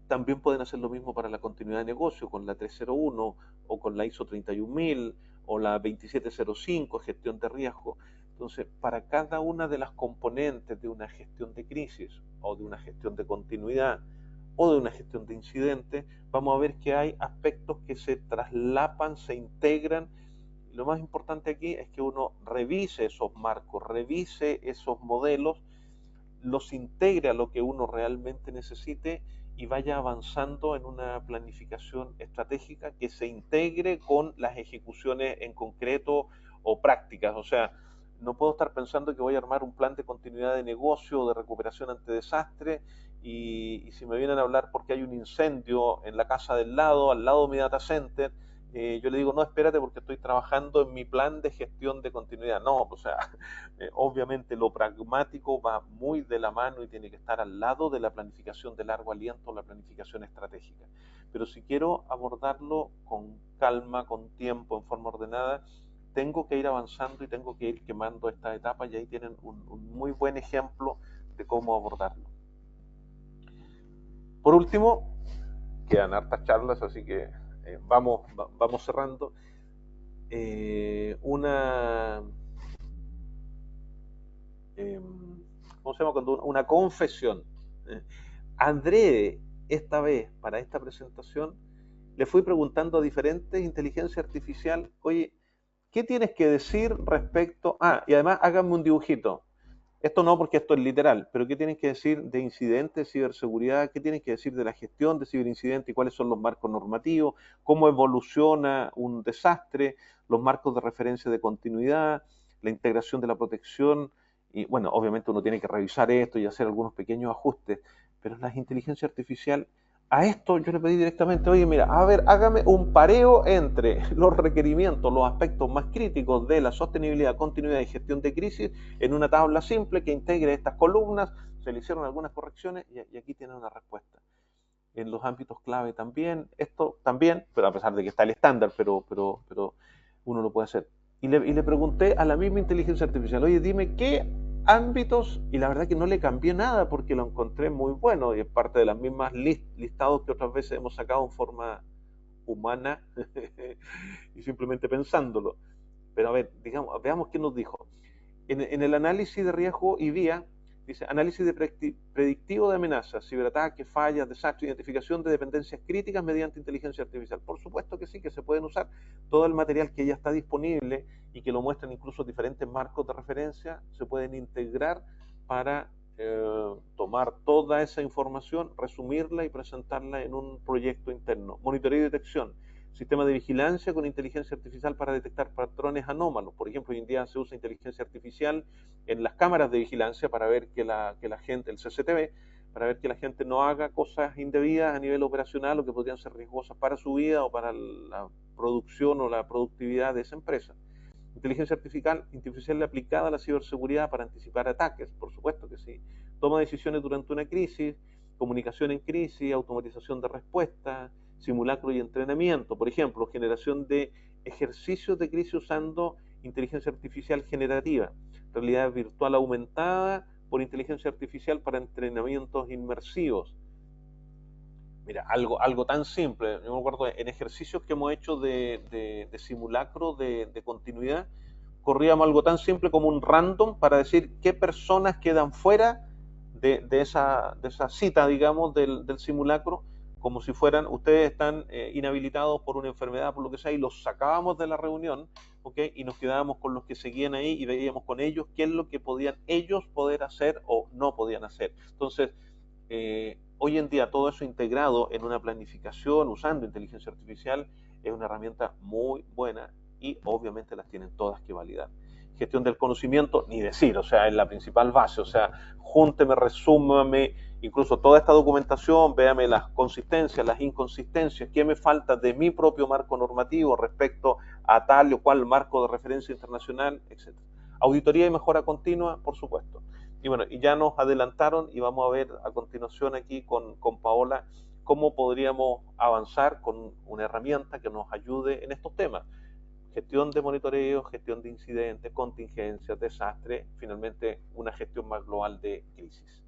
También pueden hacer lo mismo para la continuidad de negocio con la 301 o con la ISO 31000 o la 2705, gestión de riesgo. Entonces, para cada una de las componentes de una gestión de crisis o de una gestión de continuidad o de una gestión de incidentes, vamos a ver que hay aspectos que se traslapan, se integran. Lo más importante aquí es que uno revise esos marcos, revise esos modelos, los integre a lo que uno realmente necesite y vaya avanzando en una planificación estratégica que se integre con las ejecuciones en concreto o prácticas. O sea, no puedo estar pensando que voy a armar un plan de continuidad de negocio o de recuperación ante desastre y si me vienen a hablar porque hay un incendio en la casa del lado, al lado de mi data center, yo le digo, no, espérate porque estoy trabajando en mi plan de gestión de continuidad. No, o sea, obviamente lo pragmático va muy de la mano y tiene que estar al lado de la planificación de largo aliento, la planificación estratégica. Pero si quiero abordarlo con calma, con tiempo, en forma ordenada, tengo que ir avanzando y tengo que ir quemando esta etapa y ahí tienen un muy buen ejemplo de cómo abordarlo. Por último, quedan hartas charlas, así que vamos cerrando. ¿Cómo se llama? Una confesión. André, esta vez, para esta presentación, le fui preguntando a diferentes inteligencia artificial, oye, ¿qué tienes que decir respecto? Y además háganme un dibujito. Esto no porque esto es literal, pero ¿qué tienen que decir de incidentes, ciberseguridad? ¿Qué tienen que decir de la gestión de ciberincidentes y cuáles son los marcos normativos? ¿Cómo evoluciona un desastre? Los marcos de referencia de continuidad, la integración de la protección. Y bueno, obviamente uno tiene que revisar esto y hacer algunos pequeños ajustes, pero la inteligencia artificial, a esto yo le pedí directamente, oye, mira, a ver, hágame un pareo entre los requerimientos, los aspectos más críticos de la sostenibilidad, continuidad y gestión de crisis en una tabla simple que integre estas columnas. Se le hicieron algunas correcciones y aquí tienen una respuesta. En los ámbitos clave también, esto también, pero a pesar de que está el estándar, pero uno lo puede hacer. Y le pregunté a la misma inteligencia artificial, oye, dime qué ámbitos, y la verdad que no le cambié nada porque lo encontré muy bueno y es parte de las mismas listados que otras veces hemos sacado en forma humana y simplemente pensándolo. Pero a ver, digamos, veamos qué nos dijo. En el análisis de riesgo y vía, dice análisis de predictivo de amenazas, ciberataques, fallas, desastres, identificación de dependencias críticas mediante inteligencia artificial. Por supuesto que sí, que se pueden usar todo el material que ya está disponible y que lo muestran incluso diferentes marcos de referencia, se pueden integrar para tomar toda esa información, resumirla y presentarla en un proyecto interno. Monitoreo y detección. Sistema de vigilancia con inteligencia artificial para detectar patrones anómalos. Por ejemplo, hoy en día se usa inteligencia artificial en las cámaras de vigilancia para ver que la gente, el CCTV, para ver que la gente no haga cosas indebidas a nivel operacional o que podrían ser riesgosas para su vida o para la producción o la productividad de esa empresa. Inteligencia artificial aplicada a la ciberseguridad para anticipar ataques, por supuesto que sí. Toma decisiones durante una crisis, comunicación en crisis, automatización de respuesta, simulacro y entrenamiento. Por ejemplo, generación de ejercicios de crisis usando inteligencia artificial generativa, realidad virtual aumentada por inteligencia artificial para entrenamientos inmersivos. Mira, algo tan simple. Yo me acuerdo en ejercicios que hemos hecho de simulacro de continuidad, corríamos algo tan simple como un random para decir qué personas quedan fuera de esa cita, digamos, del simulacro, como si fueran, ustedes están inhabilitados por una enfermedad, por lo que sea, y los sacábamos de la reunión, ¿okay? Y nos quedábamos con los que seguían ahí y veíamos con ellos qué es lo que podían ellos poder hacer o no podían hacer. Entonces, hoy en día todo eso integrado en una planificación usando inteligencia artificial es una herramienta muy buena y obviamente las tienen todas que validar. Gestión del conocimiento, ni decir, o sea, es la principal base, o sea, júnteme, resúmame, incluso toda esta documentación, véame las consistencias, las inconsistencias, qué me falta de mi propio marco normativo respecto a tal o cual marco de referencia internacional, etc. Auditoría y mejora continua, por supuesto. Y bueno, y ya nos adelantaron y vamos a ver a continuación aquí con Paola cómo podríamos avanzar con una herramienta que nos ayude en estos temas. Gestión de monitoreo, gestión de incidentes, contingencias, desastres, finalmente una gestión más global de crisis.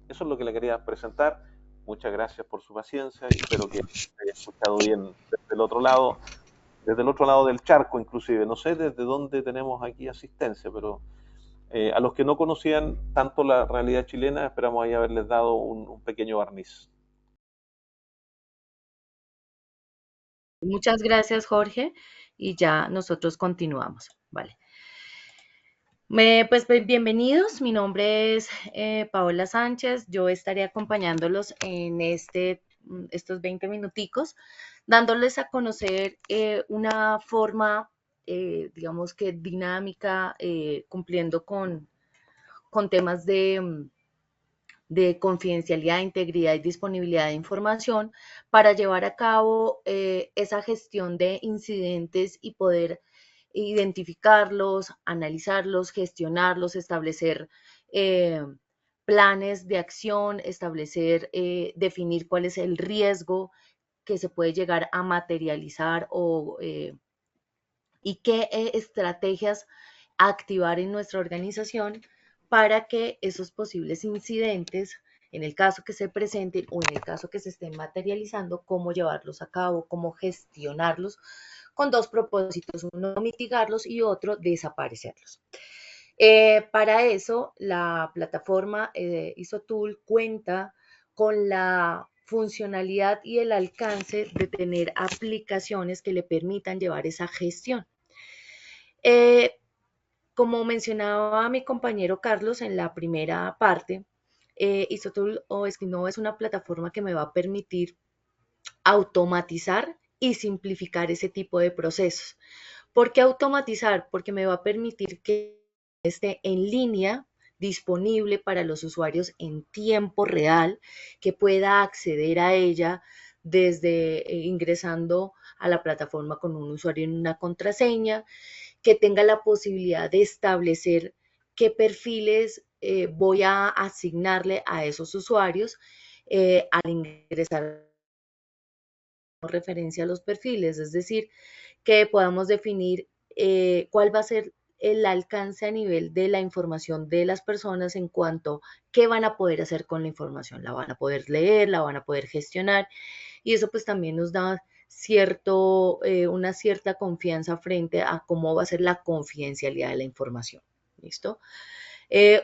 Eso es lo que le quería presentar. Muchas gracias por su paciencia y espero que haya escuchado bien desde el otro lado del charco inclusive. No sé desde dónde tenemos aquí asistencia, pero a los que no conocían tanto la realidad chilena, esperamos ahí haberles dado un pequeño barniz. Muchas gracias, Jorge, y ya nosotros continuamos. Vale. Pues bienvenidos, mi nombre es Paola Sánchez, yo estaré acompañándolos en estos 20 minuticos, dándoles a conocer una forma, digamos que dinámica, cumpliendo con temas de confidencialidad, integridad y disponibilidad de información para llevar a cabo esa gestión de incidentes y poder identificarlos, analizarlos, gestionarlos, establecer planes de acción, definir cuál es el riesgo que se puede llegar a materializar y qué estrategias activar en nuestra organización para que esos posibles incidentes, en el caso que se presenten o en el caso que se estén materializando, cómo llevarlos a cabo, cómo gestionarlos, con dos propósitos, uno mitigarlos y otro desaparecerlos. Para eso, la plataforma ISOTOOL cuenta con la funcionalidad y el alcance de tener aplicaciones que le permitan llevar esa gestión. Como mencionaba mi compañero Carlos en la primera parte, ISOTOOL o Esquino es una plataforma que me va a permitir automatizar y simplificar ese tipo de procesos. ¿Por qué automatizar? Porque me va a permitir que esté en línea, disponible para los usuarios en tiempo real, que pueda acceder a ella desde ingresando a la plataforma con un usuario en una contraseña, que tenga la posibilidad de establecer qué perfiles voy a asignarle a esos usuarios al ingresar referencia a los perfiles, es decir, que podamos definir cuál va a ser el alcance a nivel de la información de las personas en cuanto a qué van a poder hacer con la información. La van a poder leer, la van a poder gestionar y eso pues también nos da una cierta confianza frente a cómo va a ser la confidencialidad de la información. ¿Listo?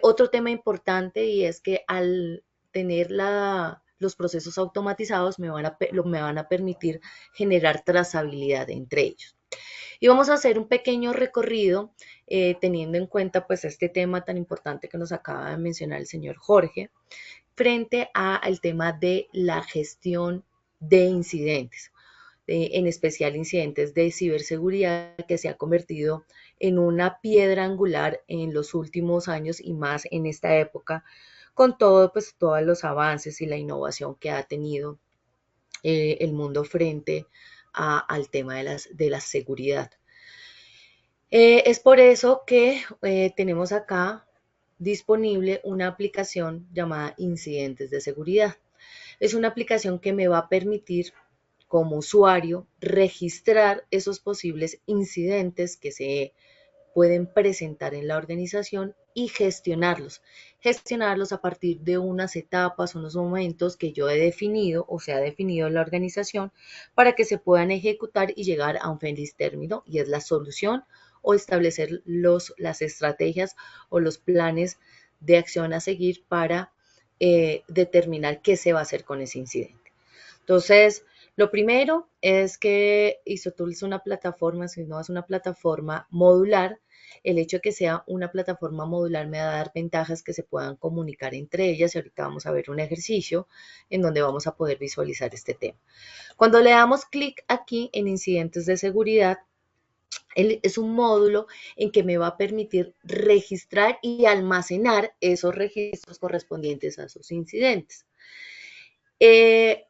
Otro tema importante y es que al tener los procesos automatizados me van a permitir generar trazabilidad entre ellos. Y vamos a hacer un pequeño recorrido teniendo en cuenta pues este tema tan importante que nos acaba de mencionar el señor Jorge frente al tema de la gestión de incidentes, en especial incidentes de ciberseguridad que se ha convertido en una piedra angular en los últimos años y más en esta época con pues, todos los avances y la innovación que ha tenido el mundo frente al tema de la seguridad. Es por eso que tenemos acá disponible una aplicación llamada Incidentes de Seguridad. Es una aplicación que me va a permitir como usuario registrar esos posibles incidentes que se pueden presentar en la organización y gestionarlos. Gestionarlos a partir de unas etapas, unos momentos que yo he definido o se ha definido en la organización para que se puedan ejecutar y llegar a un feliz término y es la solución o establecer las estrategias o los planes de acción a seguir para determinar qué se va a hacer con ese incidente. Entonces, lo primero es que ISOTOOL es una plataforma, si no es una plataforma modular. El hecho de que sea una plataforma modular me va a dar ventajas que se puedan comunicar entre ellas y ahorita vamos a ver un ejercicio en donde vamos a poder visualizar este tema. Cuando le damos clic aquí en incidentes de seguridad, Es un módulo en que me va a permitir registrar y almacenar esos registros correspondientes a esos incidentes.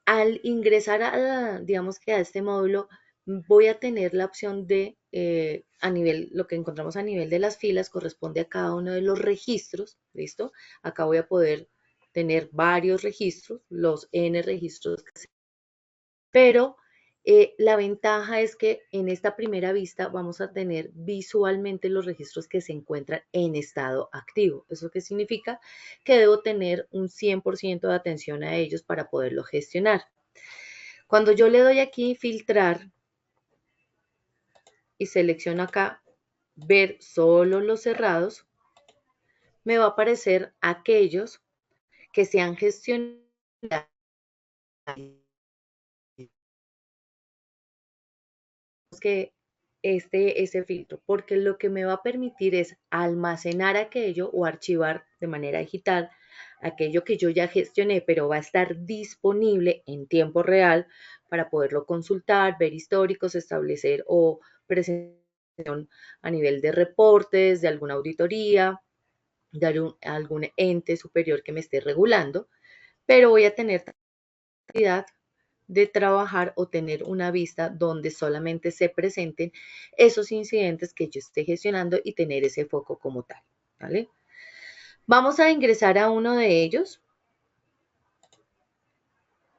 Al ingresar digamos que a este módulo, voy a tener la opción de, lo que encontramos a nivel de las filas corresponde a cada uno de los registros, ¿listo? Acá voy a poder tener varios registros, los N registros, pero la ventaja es que en esta primera vista vamos a tener visualmente los registros que se encuentran en estado activo. ¿Eso qué significa? Que debo tener un 100% de atención a ellos para poderlo gestionar. Cuando yo le doy aquí filtrar y selecciono acá ver solo los cerrados, me va a aparecer aquellos que se han gestionado que ese filtro, porque lo que me va a permitir es almacenar aquello o archivar de manera digital aquello que yo ya gestioné, pero va a estar disponible en tiempo real para poderlo consultar, ver históricos, establecer o presentación a nivel de reportes, de alguna auditoría, de algún ente superior que me esté regulando, pero voy a tener capacidad de trabajar o tener una vista donde solamente se presenten esos incidentes que yo esté gestionando y tener ese foco como tal, ¿vale? Vamos a ingresar a uno de ellos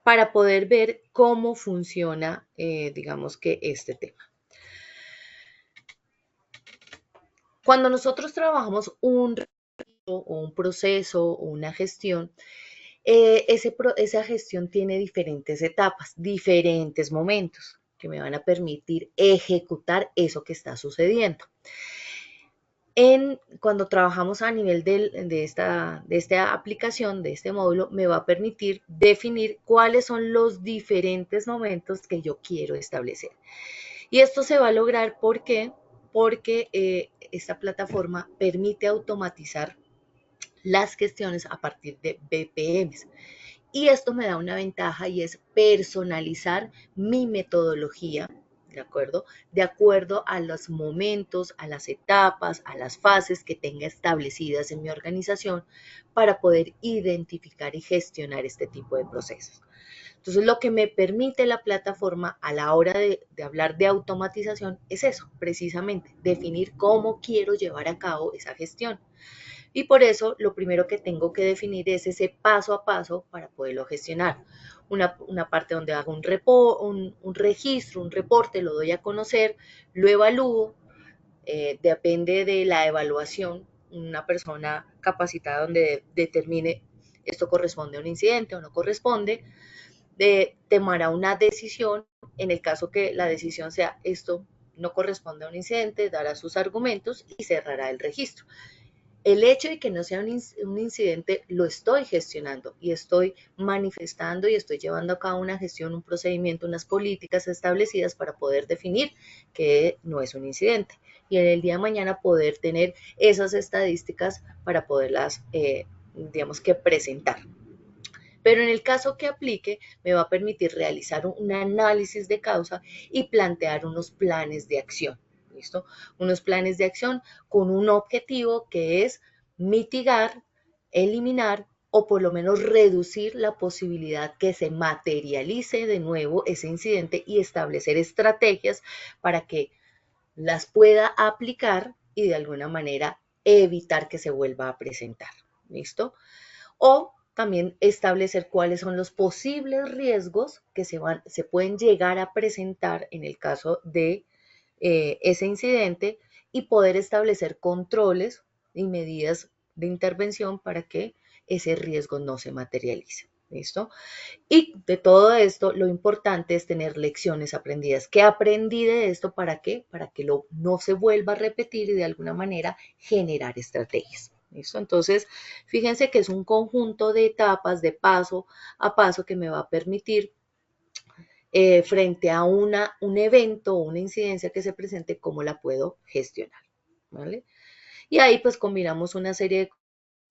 para poder ver cómo funciona, digamos que este tema. Cuando nosotros trabajamos un proceso o una gestión, esa gestión tiene diferentes etapas, diferentes momentos que me van a permitir ejecutar eso que está sucediendo. Cuando trabajamos a nivel de esta aplicación, de este módulo, me va a permitir definir cuáles son los diferentes momentos que yo quiero establecer. Y esto se va a lograr porque esta plataforma permite automatizar las gestiones a partir de BPMs. Y esto me da una ventaja y es personalizar mi metodología, ¿de acuerdo? De acuerdo a los momentos, a las etapas, a las fases que tenga establecidas en mi organización para poder identificar y gestionar este tipo de procesos. Entonces, lo que me permite la plataforma a la hora de hablar de automatización es eso, precisamente, definir cómo quiero llevar a cabo esa gestión. Y por eso lo primero que tengo que definir es ese paso a paso para poderlo gestionar. Una parte donde hago un registro, un reporte, lo doy a conocer, lo evalúo, depende de la evaluación, una persona capacitada donde determine esto corresponde a un incidente o no corresponde, tomará una decisión, en el caso que la decisión sea esto no corresponde a un incidente, dará sus argumentos y cerrará el registro. El hecho de que no sea un incidente lo estoy gestionando y estoy manifestando y estoy llevando a cabo una gestión, un procedimiento, unas políticas establecidas para poder definir que no es un incidente. Y en el día de mañana poder tener esas estadísticas para poderlas, digamos que presentar. Pero en el caso que aplique, me va a permitir realizar un análisis de causa y plantear unos planes de acción. ¿Listo? Unos planes de acción con un objetivo que es mitigar, eliminar o por lo menos reducir la posibilidad que se materialice de nuevo ese incidente y establecer estrategias para que las pueda aplicar y de alguna manera evitar que se vuelva a presentar. ¿Listo? O también establecer cuáles son los posibles riesgos que se pueden llegar a presentar en el caso de ese incidente y poder establecer controles y medidas de intervención para que ese riesgo no se materialice. ¿Listo? Y de todo esto, lo importante es tener lecciones aprendidas. ¿Qué aprendí de esto? ¿Para qué? Para que no se vuelva a repetir y de alguna manera generar estrategias. ¿Listo? Entonces, fíjense que es un conjunto de etapas, de paso a paso, que me va a permitir frente a un evento o una incidencia que se presente, cómo la puedo gestionar. ¿Vale? Y ahí pues combinamos una serie de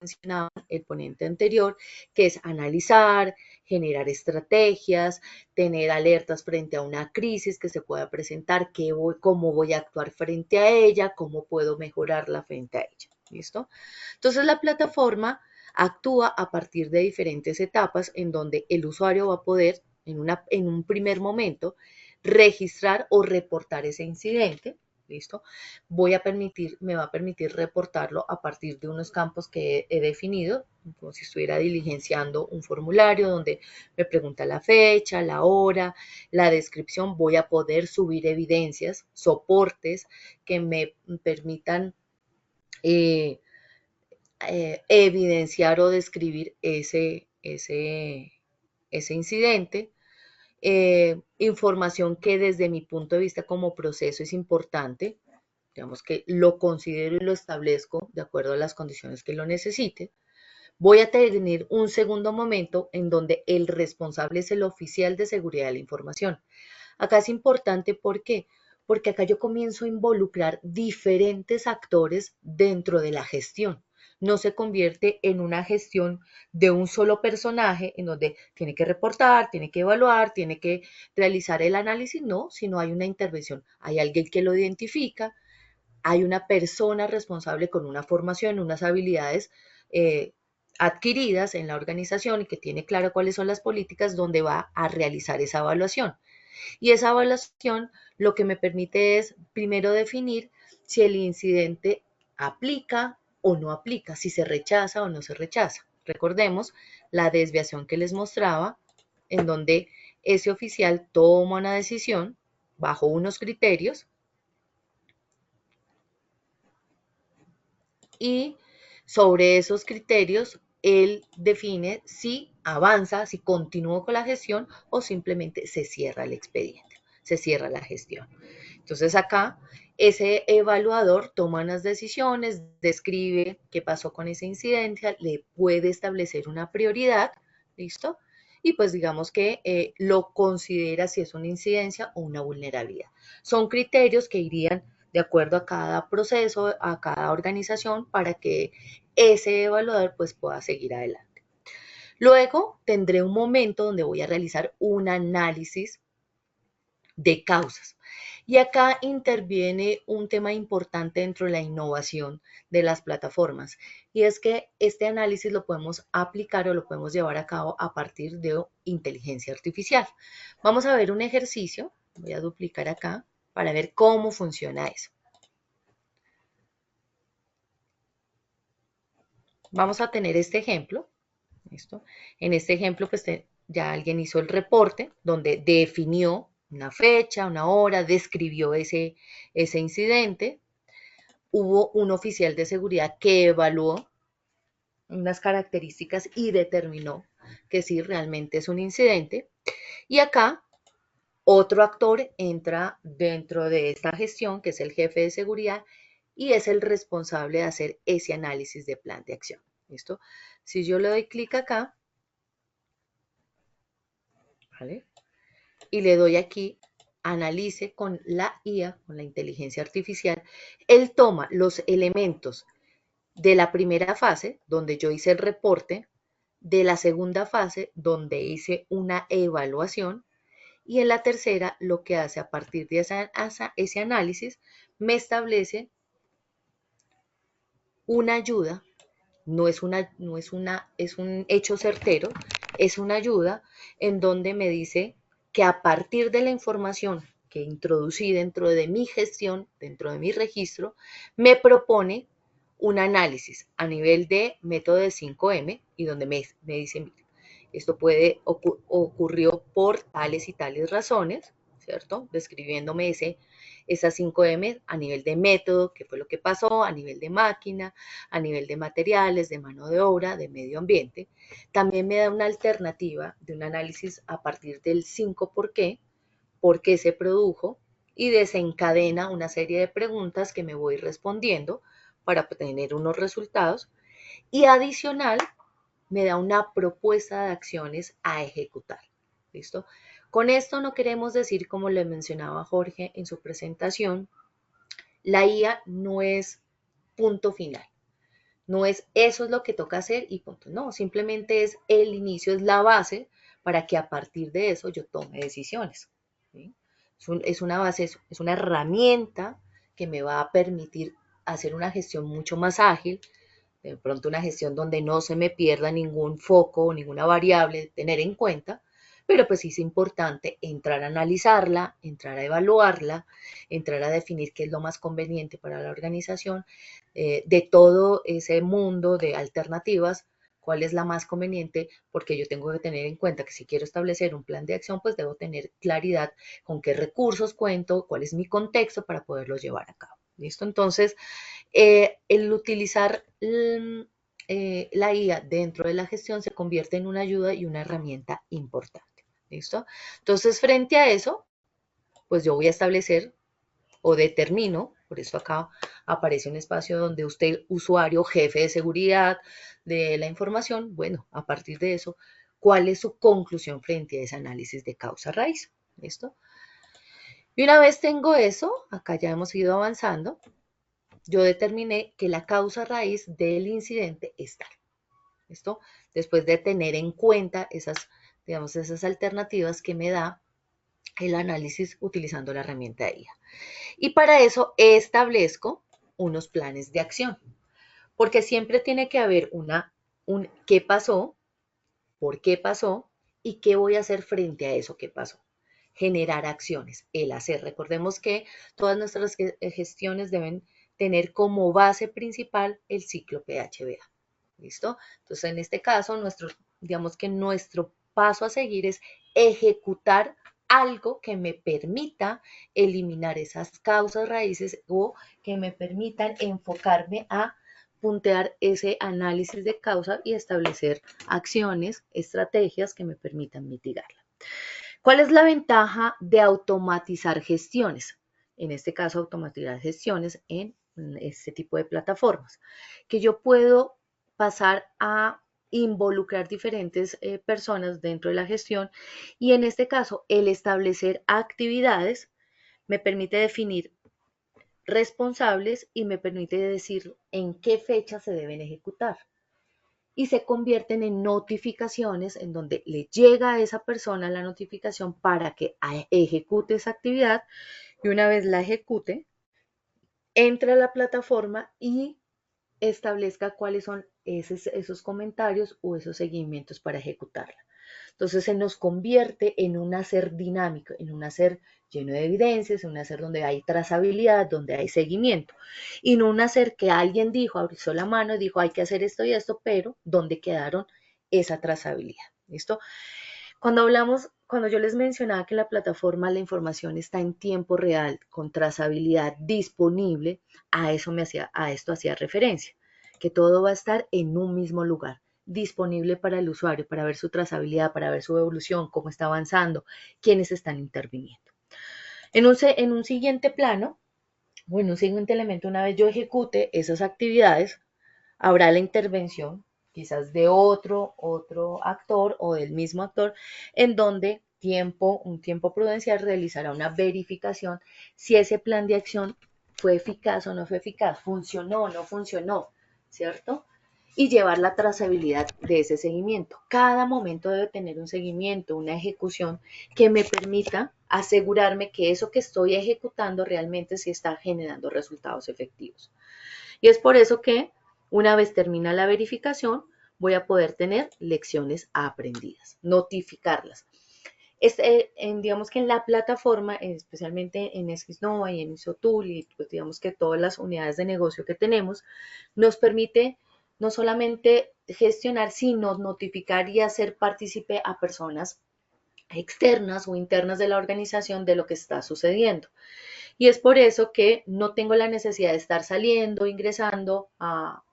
mencionaba el ponente anterior, que es analizar, generar estrategias, tener alertas frente a una crisis que se pueda presentar, cómo voy a actuar frente a ella, cómo puedo mejorarla frente a ella. ¿Listo? Entonces la plataforma actúa a partir de diferentes etapas en donde el usuario va a poder, en un primer momento, registrar o reportar ese incidente. ¿Listo? Me va a permitir reportarlo a partir de unos campos que he definido, como si estuviera diligenciando un formulario donde me pregunta la fecha, la hora, la descripción. Voy a poder subir evidencias, soportes que me permitan evidenciar o describir ese incidente. Información que desde mi punto de vista como proceso es importante, digamos que lo considero y lo establezco de acuerdo a las condiciones que lo necesite. Voy a tener un segundo momento en donde el responsable es el oficial de seguridad de la información. Acá es importante, ¿por qué? Porque acá yo comienzo a involucrar diferentes actores dentro de la gestión. No se convierte en una gestión de un solo personaje en donde tiene que reportar, tiene que evaluar, tiene que realizar el análisis, no, sino hay una intervención. Hay alguien que lo identifica, hay una persona responsable con una formación, unas habilidades adquiridas en la organización y que tiene claro cuáles son las políticas donde va a realizar esa evaluación. Y esa evaluación lo que me permite es primero definir si el incidente aplica o no aplica, si se rechaza o no se rechaza. Recordemos la desviación que les mostraba, en donde ese oficial toma una decisión bajo unos criterios y sobre esos criterios él define si avanza, si continúa con la gestión o simplemente se cierra el expediente, se cierra la gestión. Entonces acá ese evaluador toma unas decisiones, describe qué pasó con esa incidencia, le puede establecer una prioridad, ¿listo? Y pues digamos que lo considera si es una incidencia o una vulnerabilidad. Son criterios que irían de acuerdo a cada proceso, a cada organización, para que ese evaluador pues pueda seguir adelante. Luego tendré un momento donde voy a realizar un análisis de causas. Y acá interviene un tema importante dentro de la innovación de las plataformas, y es que este análisis lo podemos aplicar o lo podemos llevar a cabo a partir de inteligencia artificial. Vamos a ver un ejercicio, voy a duplicar acá para ver cómo funciona eso. Vamos a tener este ejemplo. ¿Listo? En este ejemplo, pues ya alguien hizo el reporte donde definió una fecha, una hora, describió ese incidente. Hubo un oficial de seguridad que evaluó unas características y determinó que sí, realmente es un incidente. Y acá otro actor entra dentro de esta gestión, que es el jefe de seguridad, y es el responsable de hacer ese análisis de plan de acción. ¿Listo? Si yo le doy clic acá, ¿vale? Y le doy aquí, analice con la IA, con la inteligencia artificial, él toma los elementos de la primera fase, donde yo hice el reporte, de la segunda fase, donde hice una evaluación, y en la tercera, lo que hace a partir de ese análisis, me establece una ayuda, es un hecho certero, es una ayuda en donde me dice que a partir de la información que introducí dentro de mi gestión, dentro de mi registro, me propone un análisis a nivel de método de 5M y donde me dice, esto ocurrió por tales y tales razones, ¿cierto? Describiéndome esas 5M a nivel de método, qué fue lo que pasó, a nivel de máquina, a nivel de materiales, de mano de obra, de medio ambiente. También me da una alternativa de un análisis a partir del 5 por qué se produjo, y desencadena una serie de preguntas que me voy respondiendo para obtener unos resultados. Y adicional, me da una propuesta de acciones a ejecutar. ¿Listo? Con esto no queremos decir, como le mencionaba Jorge en su presentación, la IA no es punto final. No es eso es lo que toca hacer y punto. No, simplemente es el inicio, es la base para que a partir de eso yo tome decisiones. ¿Sí? Es una base, es una herramienta que me va a permitir hacer una gestión mucho más ágil, de pronto una gestión donde no se me pierda ningún foco o ninguna variable tener en cuenta, pero pues sí es importante entrar a analizarla, entrar a evaluarla, entrar a definir qué es lo más conveniente para la organización, de todo ese mundo de alternativas, cuál es la más conveniente, porque yo tengo que tener en cuenta que si quiero establecer un plan de acción, pues debo tener claridad con qué recursos cuento, cuál es mi contexto para poderlo llevar a cabo. ¿Listo? Entonces, el utilizar la IA dentro de la gestión se convierte en una ayuda y una herramienta importante. ¿Listo? Entonces, frente a eso, pues yo voy a establecer o determino, por eso acá aparece un espacio donde usted, usuario, jefe de seguridad de la información, bueno, a partir de eso, ¿cuál es su conclusión frente a ese análisis de causa raíz? ¿Listo? Y una vez tengo eso, acá ya hemos ido avanzando, yo determiné que la causa raíz del incidente es tal. ¿Listo? Después de tener en cuenta esas, digamos, esas alternativas que me da el análisis utilizando la herramienta de IA. Y para eso establezco unos planes de acción, porque siempre tiene que haber un qué pasó, por qué pasó y qué voy a hacer frente a eso que pasó. Generar acciones, el hacer. Recordemos que todas nuestras gestiones deben tener como base principal el ciclo PHBA. ¿Listo? Entonces, en este caso, digamos que nuestro paso a seguir es ejecutar algo que me permita eliminar esas causas raíces o que me permitan enfocarme a puntear ese análisis de causa y establecer acciones, estrategias que me permitan mitigarla. ¿Cuál es la ventaja de automatizar gestiones? En este caso, automatizar gestiones en este tipo de plataformas, que yo puedo pasar a involucrar diferentes personas dentro de la gestión y en este caso el establecer actividades me permite definir responsables y me permite decir en qué fecha se deben ejecutar y se convierten en notificaciones en donde le llega a esa persona la notificación para que ejecute esa actividad y una vez la ejecute, entre a la plataforma y establezca cuáles son esos comentarios o esos seguimientos para ejecutarla. Entonces se nos convierte en un hacer dinámico, en un hacer lleno de evidencias, en un hacer donde hay trazabilidad, donde hay seguimiento, y no un hacer que alguien dijo, abrió la mano y dijo hay que hacer esto y esto, pero ¿dónde quedaron esa trazabilidad? ¿Listo? Cuando yo les mencionaba que la plataforma, la información está en tiempo real, con trazabilidad disponible, a esto hacía referencia, que todo va a estar en un mismo lugar, disponible para el usuario, para ver su trazabilidad, para ver su evolución, cómo está avanzando, quiénes están interviniendo. En un siguiente plano, o en un siguiente elemento, una vez yo ejecute esas actividades, habrá la intervención quizás de otro actor o del mismo actor, en donde un tiempo prudencial realizará una verificación si ese plan de acción fue eficaz o no fue eficaz, funcionó o no funcionó, ¿cierto? Y llevar la trazabilidad de ese seguimiento. Cada momento debe tener un seguimiento, una ejecución que me permita asegurarme que eso que estoy ejecutando realmente sí está generando resultados efectivos. Y es por eso que una vez termina la verificación, voy a poder tener lecciones aprendidas, notificarlas. Digamos que en la plataforma, especialmente en Esquisnova y en Isotool, y pues digamos que todas las unidades de negocio que tenemos, nos permite no solamente gestionar, sino notificar y hacer partícipe a personas externas o internas de la organización de lo que está sucediendo. Y es por eso que no tengo la necesidad de estar saliendo, ingresando a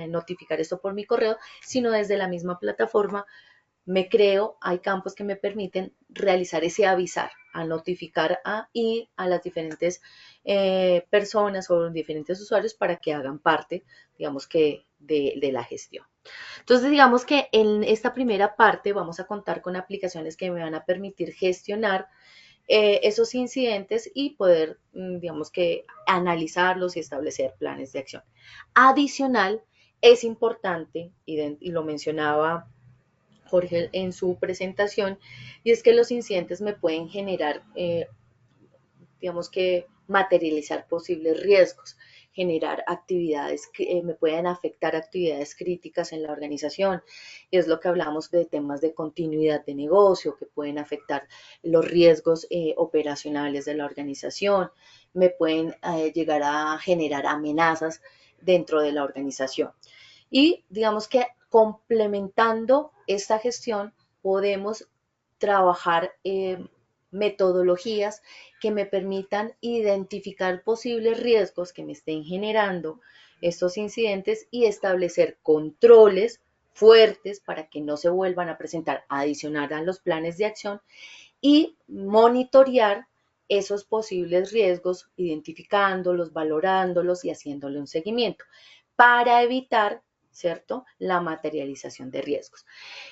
notificar esto por mi correo, sino desde la misma plataforma hay campos que me permiten realizar ese avisar, a notificar y a las diferentes personas o diferentes usuarios para que hagan parte, digamos que, de la gestión. Entonces, digamos que en esta primera parte vamos a contar con aplicaciones que me van a permitir gestionar esos incidentes y poder, digamos que, analizarlos y establecer planes de acción. Adicional, es importante, y lo mencionaba Jorge en su presentación, y es que los incidentes me pueden generar, digamos que, materializar posibles riesgos, generar actividades que me pueden afectar actividades críticas en la organización. Y es lo que hablamos de temas de continuidad de negocio, que pueden afectar los riesgos operacionales de la organización, me pueden llegar a generar amenazas dentro de la organización. Y digamos que complementando esta gestión podemos trabajar metodologías que me permitan identificar posibles riesgos que me estén generando estos incidentes y establecer controles fuertes para que no se vuelvan a presentar, adicional a los planes de acción, y monitorear esos posibles riesgos, identificándolos, valorándolos y haciéndole un seguimiento para evitar, ¿cierto?, la materialización de riesgos.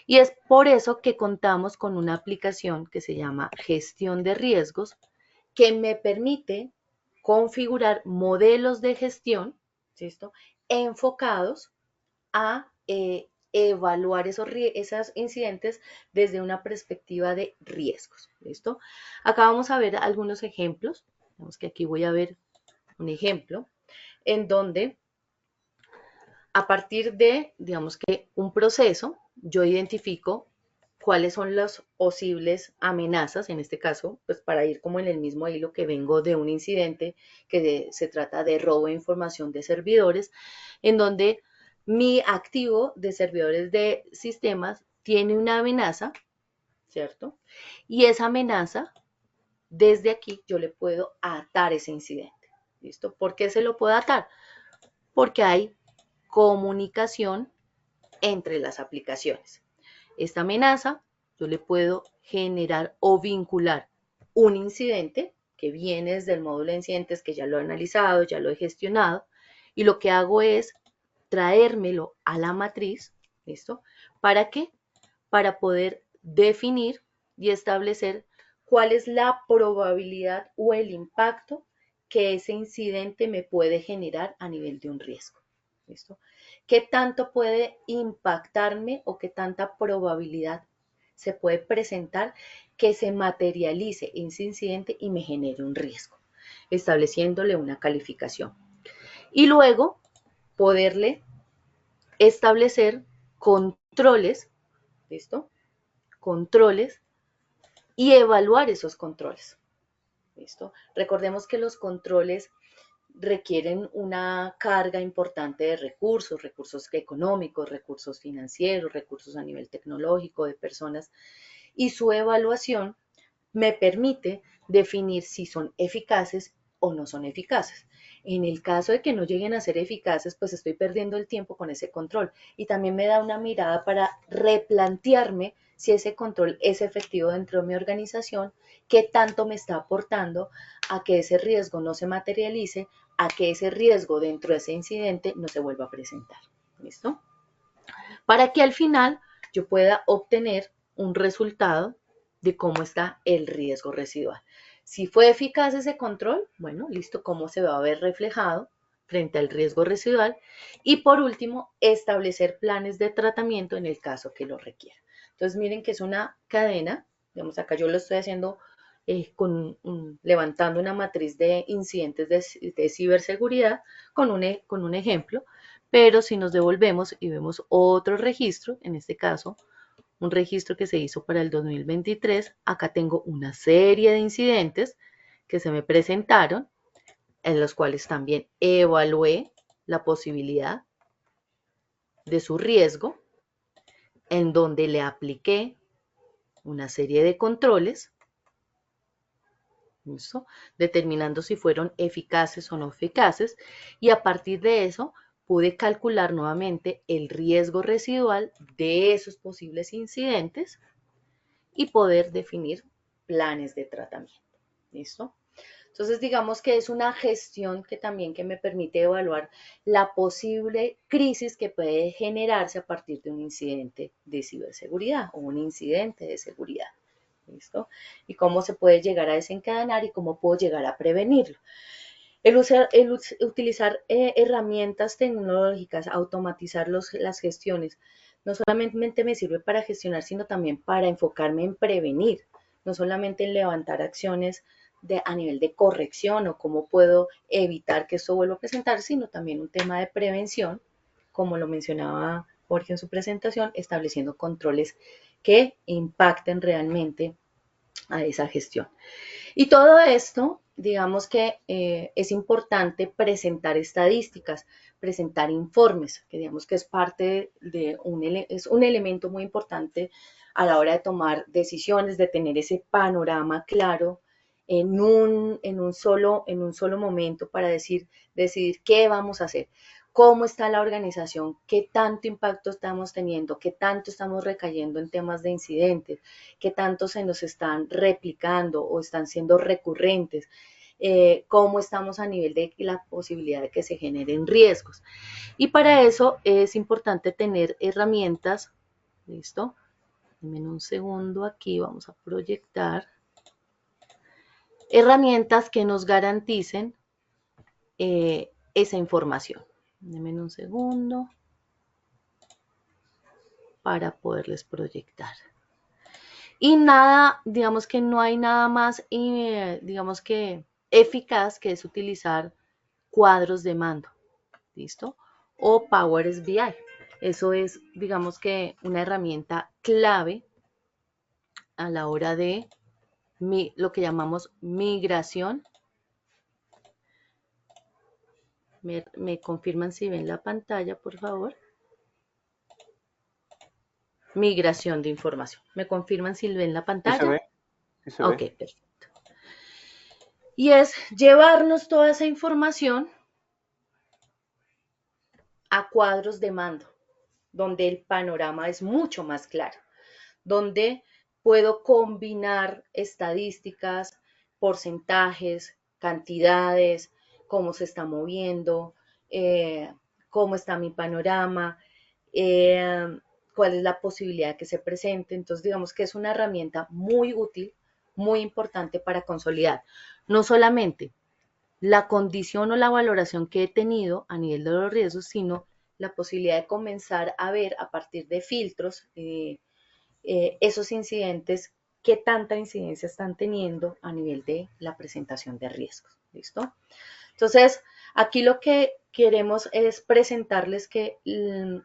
Y es por eso que contamos con una aplicación que se llama Gestión de Riesgos, que me permite configurar modelos de gestión, ¿listo?, enfocados a evaluar esos incidentes desde una perspectiva de riesgos. ¿Listo? Acá vamos a ver algunos ejemplos. Vemos que aquí voy a ver un ejemplo en donde a partir de, digamos que un proceso, yo identifico cuáles son las posibles amenazas, en este caso, pues para ir como en el mismo hilo que vengo de un incidente que se trata de robo de información de servidores, en donde mi activo de servidores de sistemas tiene una amenaza, ¿cierto? Y esa amenaza, desde aquí, yo le puedo atar ese incidente, ¿listo? ¿Por qué se lo puedo atar? Porque hay comunicación entre las aplicaciones. Esta amenaza, yo le puedo generar o vincular un incidente que viene desde el módulo de incidentes, que ya lo he analizado, ya lo he gestionado, y lo que hago es traérmelo a la matriz, ¿listo? ¿Para qué? Para poder definir y establecer cuál es la probabilidad o el impacto que ese incidente me puede generar a nivel de un riesgo. ¿Listo? ¿Qué tanto puede impactarme o qué tanta probabilidad se puede presentar que se materialice ese incidente y me genere un riesgo? Estableciéndole una calificación. Y luego poderle establecer controles, ¿listo? Controles y evaluar esos controles, ¿listo? Recordemos que los controles requieren una carga importante de recursos, recursos económicos, recursos financieros, recursos a nivel tecnológico, de personas, y su evaluación me permite definir si son eficaces o no son eficaces. En el caso de que no lleguen a ser eficaces, pues estoy perdiendo el tiempo con ese control y también me da una mirada para replantearme si ese control es efectivo dentro de mi organización, qué tanto me está aportando a que ese riesgo no se materialice, a que ese riesgo dentro de ese incidente no se vuelva a presentar. ¿Listo? Para que al final yo pueda obtener un resultado de cómo está el riesgo residual. Si fue eficaz ese control, bueno, listo, cómo se va a ver reflejado frente al riesgo residual. Y por último, establecer planes de tratamiento en el caso que lo requiera. Entonces, miren que es una cadena, digamos, acá yo lo estoy haciendo levantando una matriz de incidentes de ciberseguridad con un ejemplo, pero si nos devolvemos y vemos otro registro, en este caso, un registro que se hizo para el 2023, acá tengo una serie de incidentes que se me presentaron, en los cuales también evalué la posibilidad de su riesgo, en donde le apliqué una serie de controles, ¿listo?, determinando si fueron eficaces o no eficaces, y a partir de eso pude calcular nuevamente el riesgo residual de esos posibles incidentes y poder definir planes de tratamiento. ¿Listo? Entonces, digamos que es una gestión que también que me permite evaluar la posible crisis que puede generarse a partir de un incidente de ciberseguridad o un incidente de seguridad. ¿listo? Y cómo se puede llegar a desencadenar y cómo puedo llegar a prevenirlo. Utilizar herramientas tecnológicas, automatizar las gestiones, no solamente me sirve para gestionar, sino también para enfocarme en prevenir, no solamente en levantar acciones a nivel de corrección o cómo puedo evitar que esto vuelva a presentar, sino también un tema de prevención, como lo mencionaba Jorge en su presentación, estableciendo controles que impacten realmente a esa gestión. Y todo esto, digamos que es importante presentar estadísticas, presentar informes, que digamos que es parte de es un elemento muy importante a la hora de tomar decisiones, de tener ese panorama claro en un solo momento para decidir qué vamos a hacer, cómo está la organización, qué tanto impacto estamos teniendo, qué tanto estamos recayendo en temas de incidentes, qué tanto se nos están replicando o están siendo recurrentes, cómo estamos a nivel de la posibilidad de que se generen riesgos. Y para eso es importante tener herramientas, ¿listo? Denme un segundo aquí, vamos a proyectar. Herramientas que nos garanticen esa información. Denme un segundo para poderles proyectar. Y nada, digamos que no hay nada más, digamos que eficaz que es utilizar cuadros de mando, ¿listo? O Power BI. Eso es, digamos que una herramienta clave a la hora de lo que llamamos migración. Me confirman si ven la pantalla, por favor. Migración de información. ¿Me confirman si ven la pantalla? ¿Sí se ve? ¿Sí se ve? Ok, perfecto. Y es llevarnos toda esa información a cuadros de mando, donde el panorama es mucho más claro, donde puedo combinar estadísticas, porcentajes, cantidades, cómo se está moviendo, cómo está mi panorama, cuál es la posibilidad que se presente. Entonces, digamos que es una herramienta muy útil, muy importante para consolidar no solamente la condición o la valoración que he tenido a nivel de los riesgos, sino la posibilidad de comenzar a ver a partir de filtros esos incidentes, qué tanta incidencia están teniendo a nivel de la presentación de riesgos. ¿Listo? Entonces, aquí lo que queremos es presentarles que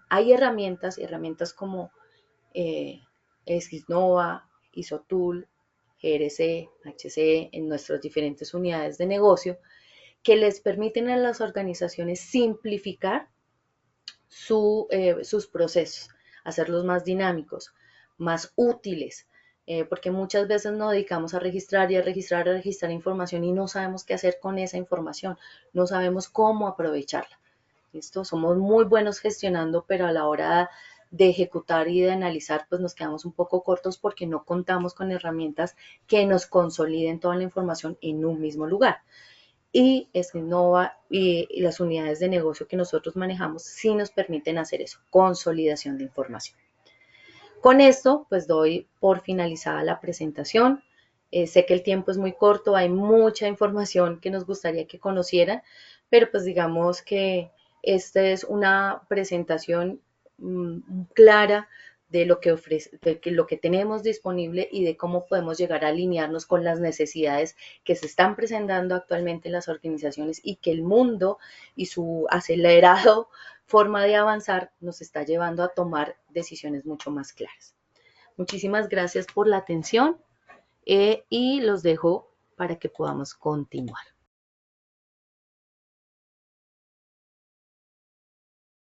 hay herramientas como SysNova, ISOTOOL, GRC, HC, en nuestras diferentes unidades de negocio, que les permiten a las organizaciones simplificar sus procesos, hacerlos más dinámicos, más útiles, porque muchas veces nos dedicamos a registrar y a registrar información y no sabemos qué hacer con esa información, no sabemos cómo aprovecharla. ¿Listo? Somos muy buenos gestionando, pero a la hora de ejecutar y de analizar, pues nos quedamos un poco cortos porque no contamos con herramientas que nos consoliden toda la información en un mismo lugar. Y SysNova y las unidades de negocio que nosotros manejamos sí nos permiten hacer eso, consolidación de información. Con esto, pues doy por finalizada la presentación. Sé que el tiempo es muy corto, hay mucha información que nos gustaría que conocieran, pero pues digamos que esta es una presentación clara de lo que ofrece, lo que tenemos disponible y de cómo podemos llegar a alinearnos con las necesidades que se están presentando actualmente en las organizaciones y que el mundo y su acelerado forma de avanzar nos está llevando a tomar decisiones mucho más claras. Muchísimas gracias por la atención y los dejo para que podamos continuar.